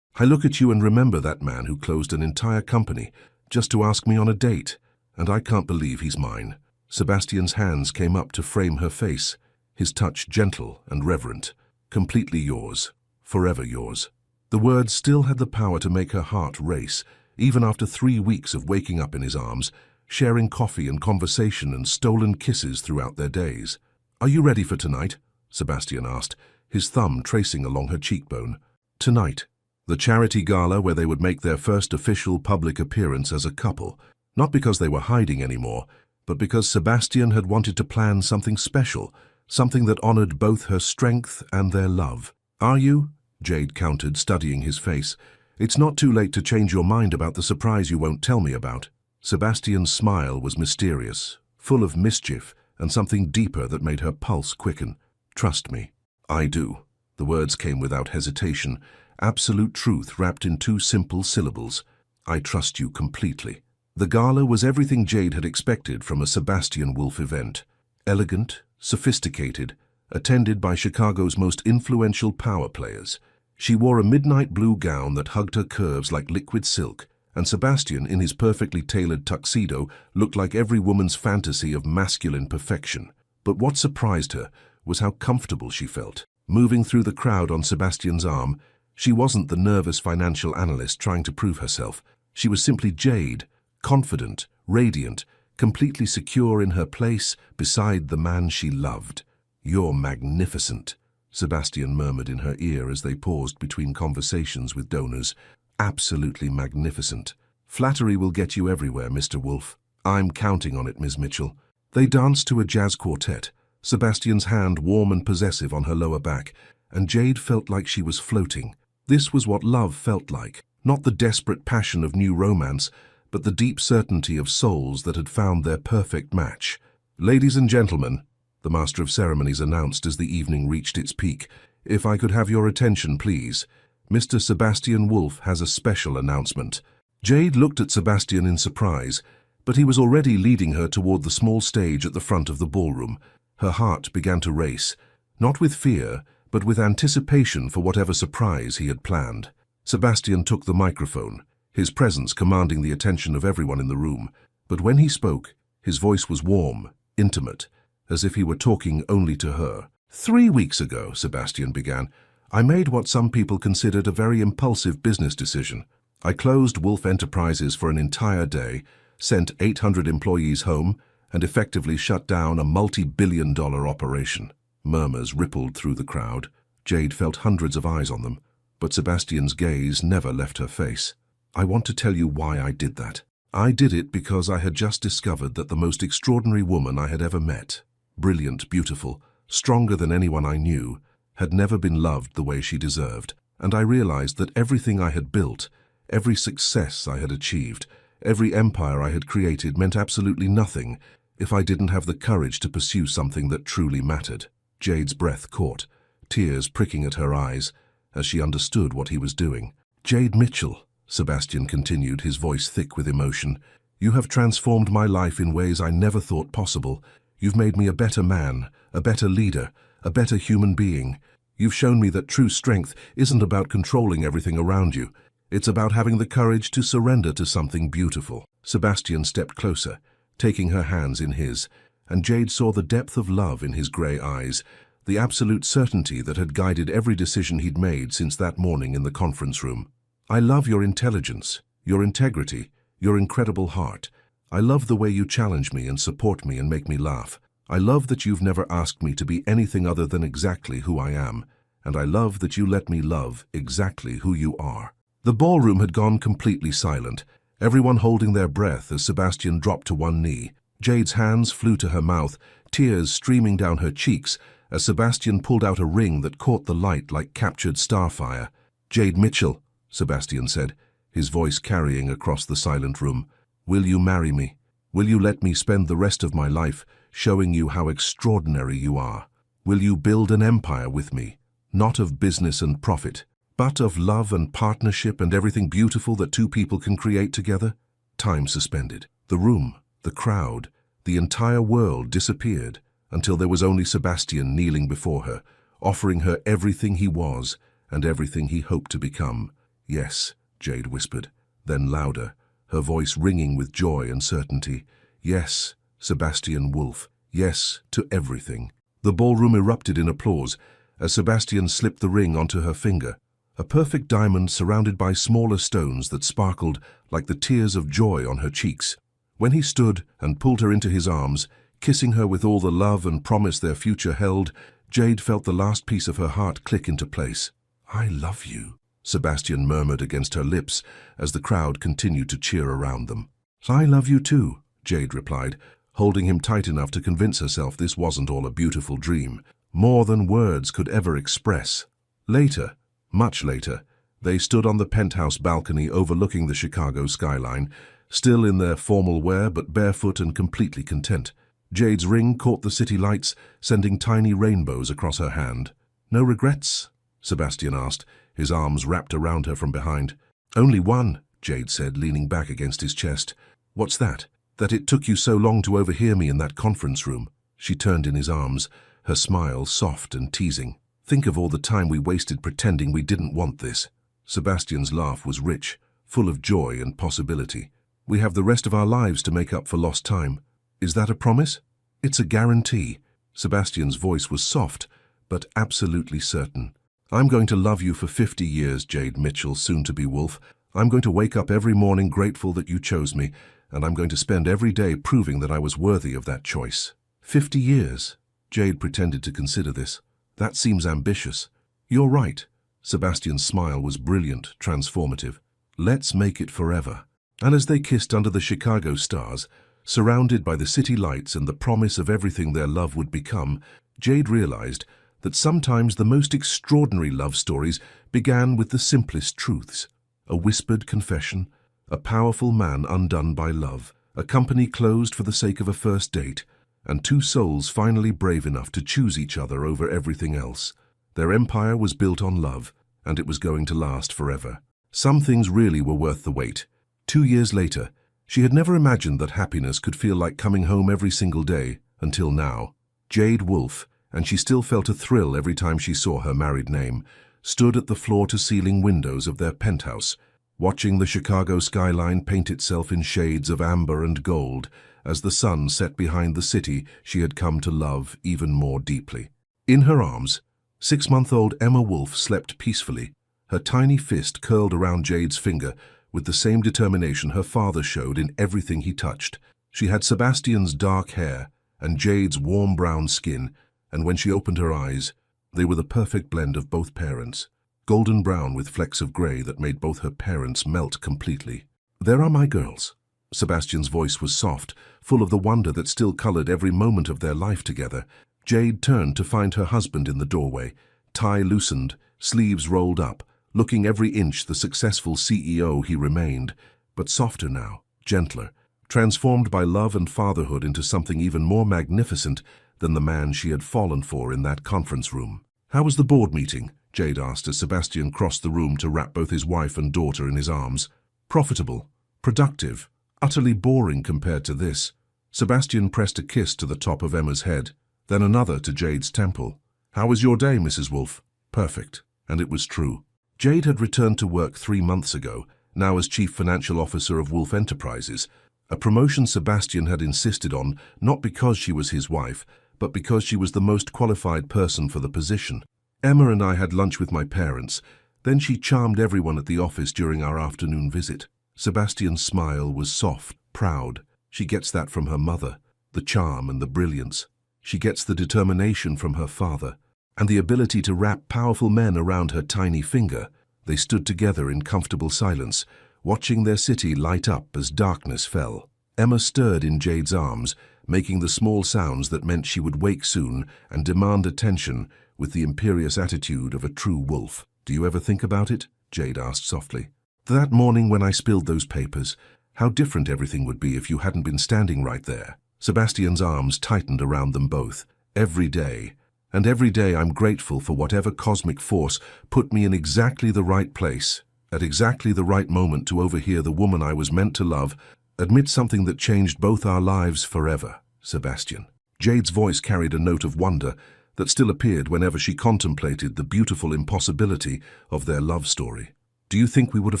look at you and remember that man who closed an entire company just to ask me on a date, and I can't believe he's mine." Sebastian's hands came up to frame her face, his touch gentle and reverent. "Completely yours, forever yours." The words still had the power to make her heart race, even after 3 weeks of waking up in his arms, sharing coffee and conversation and stolen kisses throughout their days. "Are you ready for tonight?" Sebastian asked, his thumb tracing along her cheekbone. Tonight, the charity gala where they would make their first official public appearance as a couple, not because they were hiding anymore, but because Sebastian had wanted to plan something special, something that honored both her strength and their love. "Are you?" Jade countered, studying his face. "It's not too late to change your mind about the surprise you won't tell me about." Sebastian's smile was mysterious, full of mischief and something deeper that made her pulse quicken. "Trust me." "I do." The words came without hesitation, absolute truth wrapped in 2 simple syllables. "I trust you completely." The gala was everything Jade had expected from a Sebastian Wolf event. Elegant, sophisticated, attended by Chicago's most influential power players. She wore a midnight blue gown that hugged her curves like liquid silk, and Sebastian, in his perfectly tailored tuxedo, looked like every woman's fantasy of masculine perfection. But what surprised her was how comfortable she felt. Moving through the crowd on Sebastian's arm, she wasn't the nervous financial analyst trying to prove herself. She was simply Jade, confident, radiant, completely secure in her place beside the man she loved. "You're magnificent," Sebastian murmured in her ear as they paused between conversations with donors. "Absolutely magnificent. Flattery will get you everywhere, Mr. Wolf." "I'm counting on it, Ms. Mitchell." They danced to a jazz quartet, Sebastian's hand warm and possessive on her lower back, and Jade felt like she was floating. This was what love felt like, not the desperate passion of new romance, but the deep certainty of souls that had found their perfect match. "Ladies and gentlemen," the Master of Ceremonies announced as the evening reached its peak, "if I could have your attention, please. Mr. Sebastian Wolf has a special announcement." Jade looked at Sebastian in surprise, but he was already leading her toward the small stage at the front of the ballroom. Her heart began to race, not with fear, but with anticipation for whatever surprise he had planned. Sebastian took the microphone, his presence commanding the attention of everyone in the room. But when he spoke, his voice was warm, intimate, as if he were talking only to her. "3 weeks ago," Sebastian began, "I made what some people considered a very impulsive business decision. I closed Wolf Enterprises for an entire day, sent 800 employees home, and effectively shut down a multi-billion-dollar operation. Murmurs rippled through the crowd. Jade felt hundreds of eyes on them, but Sebastian's gaze never left her face. "I want to tell you why I did that. I did it because I had just discovered that the most extraordinary woman I had ever met, brilliant, beautiful, stronger than anyone I knew, had never been loved the way she deserved. And I realized that everything I had built, every success I had achieved, every empire I had created meant absolutely nothing if I didn't have the courage to pursue something that truly mattered." Jade's breath caught, tears pricking at her eyes as she understood what he was doing. "Jade Mitchell," Sebastian continued, his voice thick with emotion, "you have transformed my life in ways I never thought possible. You've made me a better man, a better leader, a better human being. You've shown me that true strength isn't about controlling everything around you. It's about having the courage to surrender to something beautiful." Sebastian stepped closer, taking her hands in his, and Jade saw the depth of love in his grey eyes, the absolute certainty that had guided every decision he'd made since that morning in the conference room. "I love your intelligence, your integrity, your incredible heart. I love the way you challenge me and support me and make me laugh. I love that you've never asked me to be anything other than exactly who I am, and I love that you let me love exactly who you are." The ballroom had gone completely silent, everyone holding their breath as Sebastian dropped to one knee. Jade's hands flew to her mouth, tears streaming down her cheeks, as Sebastian pulled out a ring that caught the light like captured starfire. "Jade Mitchell," Sebastian said, his voice carrying across the silent room, "will you marry me? Will you let me spend the rest of my life showing you how extraordinary you are? Will you build an empire with me, not of business and profit, but of love and partnership and everything beautiful that two people can create together?" Time suspended. The room, the crowd, the entire world disappeared until there was only Sebastian kneeling before her, offering her everything he was and everything he hoped to become. "Yes," Jade whispered, then louder, her voice ringing with joy and certainty. "Yes, Sebastian Wolf. Yes to everything." The ballroom erupted in applause as Sebastian slipped the ring onto her finger, a perfect diamond surrounded by smaller stones that sparkled like the tears of joy on her cheeks. When he stood and pulled her into his arms, kissing her with all the love and promise their future held, Jade felt the last piece of her heart click into place. "I love you," Sebastian murmured against her lips as the crowd continued to cheer around them. "I love you too," Jade replied, holding him tight enough to convince herself this wasn't all a beautiful dream, more than words could ever express. Later, much later, they stood on the penthouse balcony overlooking the Chicago skyline, still in their formal wear but barefoot and completely content. Jade's ring caught the city lights, sending tiny rainbows across her hand. "No regrets?" Sebastian asked, his arms wrapped around her from behind. "Only one," Jade said, leaning back against his chest. "What's that?" "That it took you so long to overhear me in that conference room." She turned in his arms, her smile soft and teasing. "Think of all the time we wasted pretending we didn't want this." Sebastian's laugh was rich, full of joy and possibility. "We have the rest of our lives to make up for lost time. Is that a promise?" "It's a guarantee." Sebastian's voice was soft, but absolutely certain. "I'm going to love you for 50 years, Jade Mitchell, soon-to-be Wolf. I'm going to wake up every morning grateful that you chose me, and I'm going to spend every day proving that I was worthy of that choice." 50 years? Jade pretended to consider this. "That seems ambitious." "You're right." Sebastian's smile was brilliant, transformative. "Let's make it forever." And as they kissed under the Chicago stars, surrounded by the city lights and the promise of everything their love would become, Jade realized that sometimes the most extraordinary love stories began with the simplest truths. A whispered confession, a powerful man undone by love, a company closed for the sake of a first date, and two souls finally brave enough to choose each other over everything else. Their empire was built on love, and it was going to last forever. Some things really were worth the wait. 2 years later, she had never imagined that happiness could feel like coming home every single day, until now. Jade Wolf, and she still felt a thrill every time she saw her married name, stood at the floor-to-ceiling windows of their penthouse, watching the Chicago skyline paint itself in shades of amber and gold as the sun set behind the city she had come to love even more deeply. In her arms, 6-month-old Emma Wolf slept peacefully, her tiny fist curled around Jade's finger with the same determination her father showed in everything he touched. She had Sebastian's dark hair and Jade's warm brown skin, and when she opened her eyes, they were the perfect blend of both parents. Golden brown with flecks of grey that made both her parents melt completely. "There are my girls." Sebastian's voice was soft, full of the wonder that still colored every moment of their life together. Jade turned to find her husband in the doorway, tie loosened, sleeves rolled up, looking every inch the successful CEO he remained, but softer now, gentler, transformed by love and fatherhood into something even more magnificent than the man she had fallen for in that conference room. "How was the board meeting?" Jade asked as Sebastian crossed the room to wrap both his wife and daughter in his arms. "Profitable, productive, utterly boring compared to this." Sebastian pressed a kiss to the top of Emma's head, then another to Jade's temple. "How was your day, Mrs. Wolf?" "Perfect." And it was true. Jade had returned to work 3 months ago, now as Chief Financial Officer of Wolf Enterprises, a promotion Sebastian had insisted on not because she was his wife, but because she was the most qualified person for the position. "Emma and I had lunch with my parents. Then she charmed everyone at the office during our afternoon visit." Sebastian's smile was soft, proud. She gets that from her mother, the charm and the brilliance. She gets the determination from her father, and the ability to wrap powerful men around her tiny finger. They stood together in comfortable silence, watching their city light up as darkness fell. Emma stirred in Jade's arms, making the small sounds that meant she would wake soon and demand attention with the imperious attitude of a true wolf. "Do you ever think about it?" Jade asked softly. "That morning when I spilled those papers, how different everything would be if you hadn't been standing right there." Sebastian's arms tightened around them both. "Every day. And every day I'm grateful for whatever cosmic force put me in exactly the right place, at exactly the right moment to overhear the woman I was meant to love admit something that changed both our lives forever." "Sebastian." Jade's voice carried a note of wonder that still appeared whenever she contemplated the beautiful impossibility of their love story. "Do you think we would have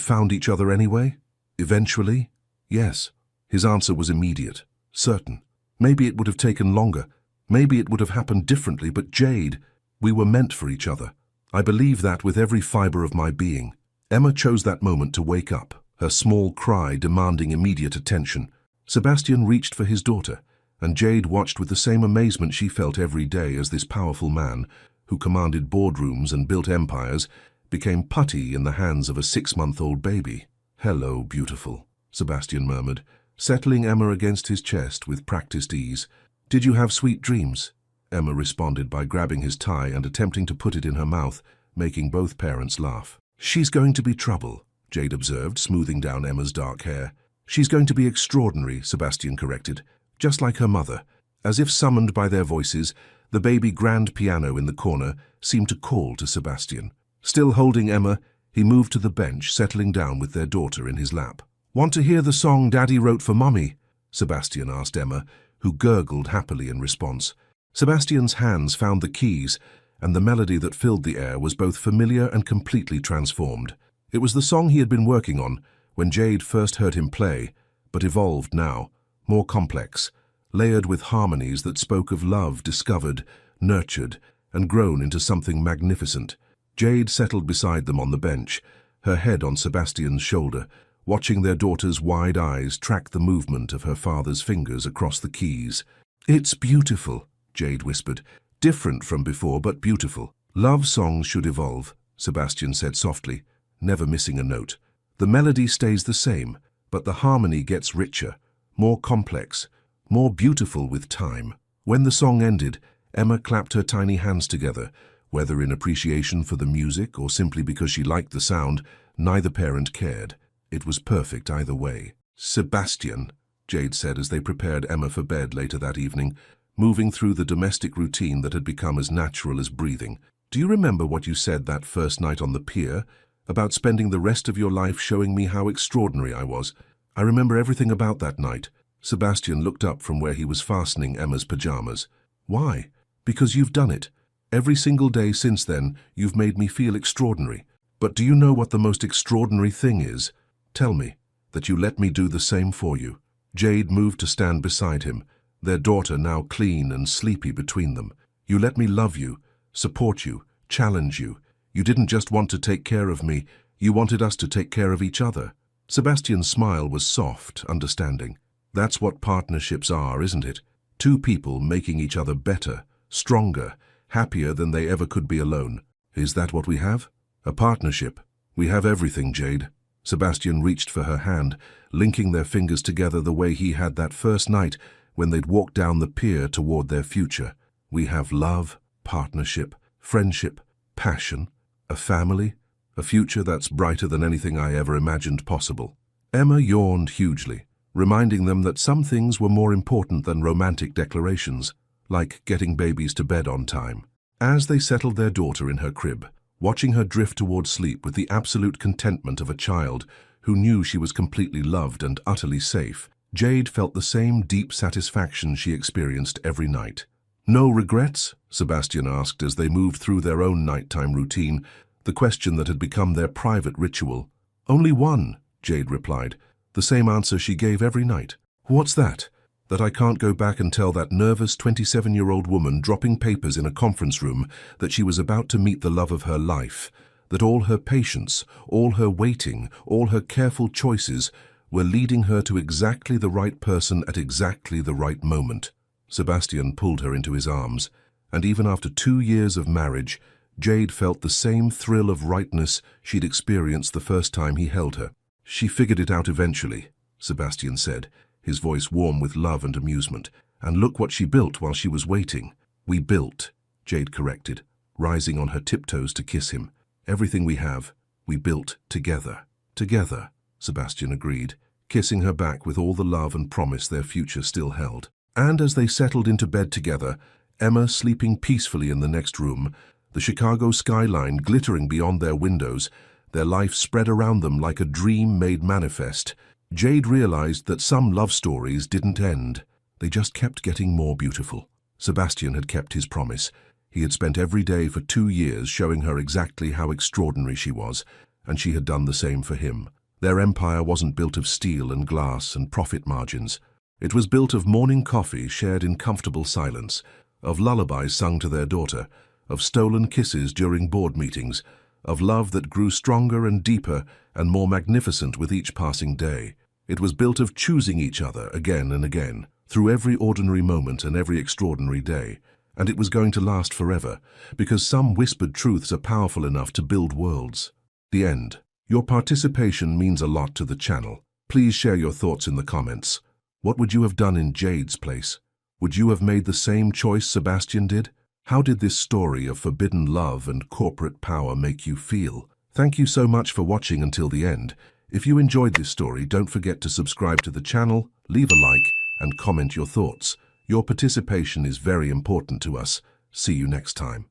found each other anyway? Eventually?" "Yes." His answer was immediate, certain. "Maybe it would have taken longer. Maybe it would have happened differently, but Jade, we were meant for each other. I believe that with every fiber of my being." Emma chose that moment to wake up, her small cry demanding immediate attention. Sebastian reached for his daughter, and Jade watched with the same amazement she felt every day as this powerful man, who commanded boardrooms and built empires, became putty in the hands of a 6-month-old baby. "Hello, beautiful," Sebastian murmured, settling Emma against his chest with practiced ease. "Did you have sweet dreams?" Emma responded by grabbing his tie and attempting to put it in her mouth, making both parents laugh. "She's going to be trouble," Jade observed, smoothing down Emma's dark hair. "She's going to be extraordinary," Sebastian corrected, "just like her mother." As if summoned by their voices, the baby grand piano in the corner seemed to call to Sebastian. Still holding Emma, he moved to the bench, settling down with their daughter in his lap. "Want to hear the song Daddy wrote for Mummy?" Sebastian asked Emma, who gurgled happily in response. Sebastian's hands found the keys, and the melody that filled the air was both familiar and completely transformed. It was the song he had been working on when Jade first heard him play, but evolved now, more complex, layered with harmonies that spoke of love discovered, nurtured, and grown into something magnificent. Jade settled beside them on the bench, her head on Sebastian's shoulder, watching their daughter's wide eyes track the movement of her father's fingers across the keys. "It's beautiful," Jade whispered. "Different from before, but beautiful." "Love songs should evolve," Sebastian said softly, never missing a note. "The melody stays the same, but the harmony gets richer, more complex, more beautiful with time." When the song ended, Emma clapped her tiny hands together, whether in appreciation for the music or simply because she liked the sound. Neither parent cared. It was perfect either way. "Sebastian," Jade said as they prepared Emma for bed later that evening, moving through the domestic routine that had become as natural as breathing. "Do you remember what you said that first night on the pier, about spending the rest of your life showing me how extraordinary I was? I remember everything about that night." Sebastian looked up from where he was fastening Emma's pajamas. "Why?" "Because you've done it. Every single day since then, you've made me feel extraordinary. But do you know what the most extraordinary thing is? Tell me, that you let me do the same for you." Jade moved to stand beside him, their daughter now clean and sleepy between them. "You let me love you, support you, challenge you. You didn't just want to take care of me, you wanted us to take care of each other." Sebastian's smile was soft, understanding. That's what partnerships are, isn't it? Two people making each other better, stronger, happier than they ever could be alone. Is that what we have? A partnership. We have everything, Jade. Sebastian reached for her hand, linking their fingers together the way he had that first night when they'd walked down the pier toward their future. We have love, partnership, friendship, passion, a family, a future that's brighter than anything I ever imagined possible. Emma yawned hugely, reminding them that some things were more important than romantic declarations, like getting babies to bed on time. As they settled their daughter in her crib, watching her drift toward sleep with the absolute contentment of a child who knew she was completely loved and utterly safe, Jade felt the same deep satisfaction she experienced every night. "No regrets?" Sebastian asked as they moved through their own nighttime routine, the question that had become their private ritual. "Only one," Jade replied, the same answer she gave every night. "What's that?" "That I can't go back and tell that nervous 27-year-old woman dropping papers in a conference room that she was about to meet the love of her life, that all her patience, all her waiting, all her careful choices were leading her to exactly the right person at exactly the right moment." Sebastian pulled her into his arms, and even after 2 years of marriage, Jade felt the same thrill of rightness she'd experienced the first time he held her. "She figured it out eventually," Sebastian said, his voice warm with love and amusement. "And look what she built while she was waiting." "We built," Jade corrected, rising on her tiptoes to kiss him. "Everything we have, we built together." "Together," Sebastian agreed, kissing her back with all the love and promise their future still held. And as they settled into bed together, Emma sleeping peacefully in the next room, the Chicago skyline glittering beyond their windows, their life spread around them like a dream made manifest, Jade realized that some love stories didn't end. They just kept getting more beautiful. Sebastian had kept his promise. He had spent every day for 2 years showing her exactly how extraordinary she was, and she had done the same for him. Their empire wasn't built of steel and glass and profit margins. It was built of morning coffee shared in comfortable silence, of lullabies sung to their daughter, of stolen kisses during board meetings, of love that grew stronger and deeper and more magnificent with each passing day. It was built of choosing each other again and again, through every ordinary moment and every extraordinary day. And it was going to last forever, because some whispered truths are powerful enough to build worlds. The end. Your participation means a lot to the channel. Please share your thoughts in the comments. What would you have done in Jade's place? Would you have made the same choice Sebastian did? How did this story of forbidden love and corporate power make you feel? Thank you so much for watching until the end. If you enjoyed this story, don't forget to subscribe to the channel, leave a like, and comment your thoughts. Your participation is very important to us. See you next time.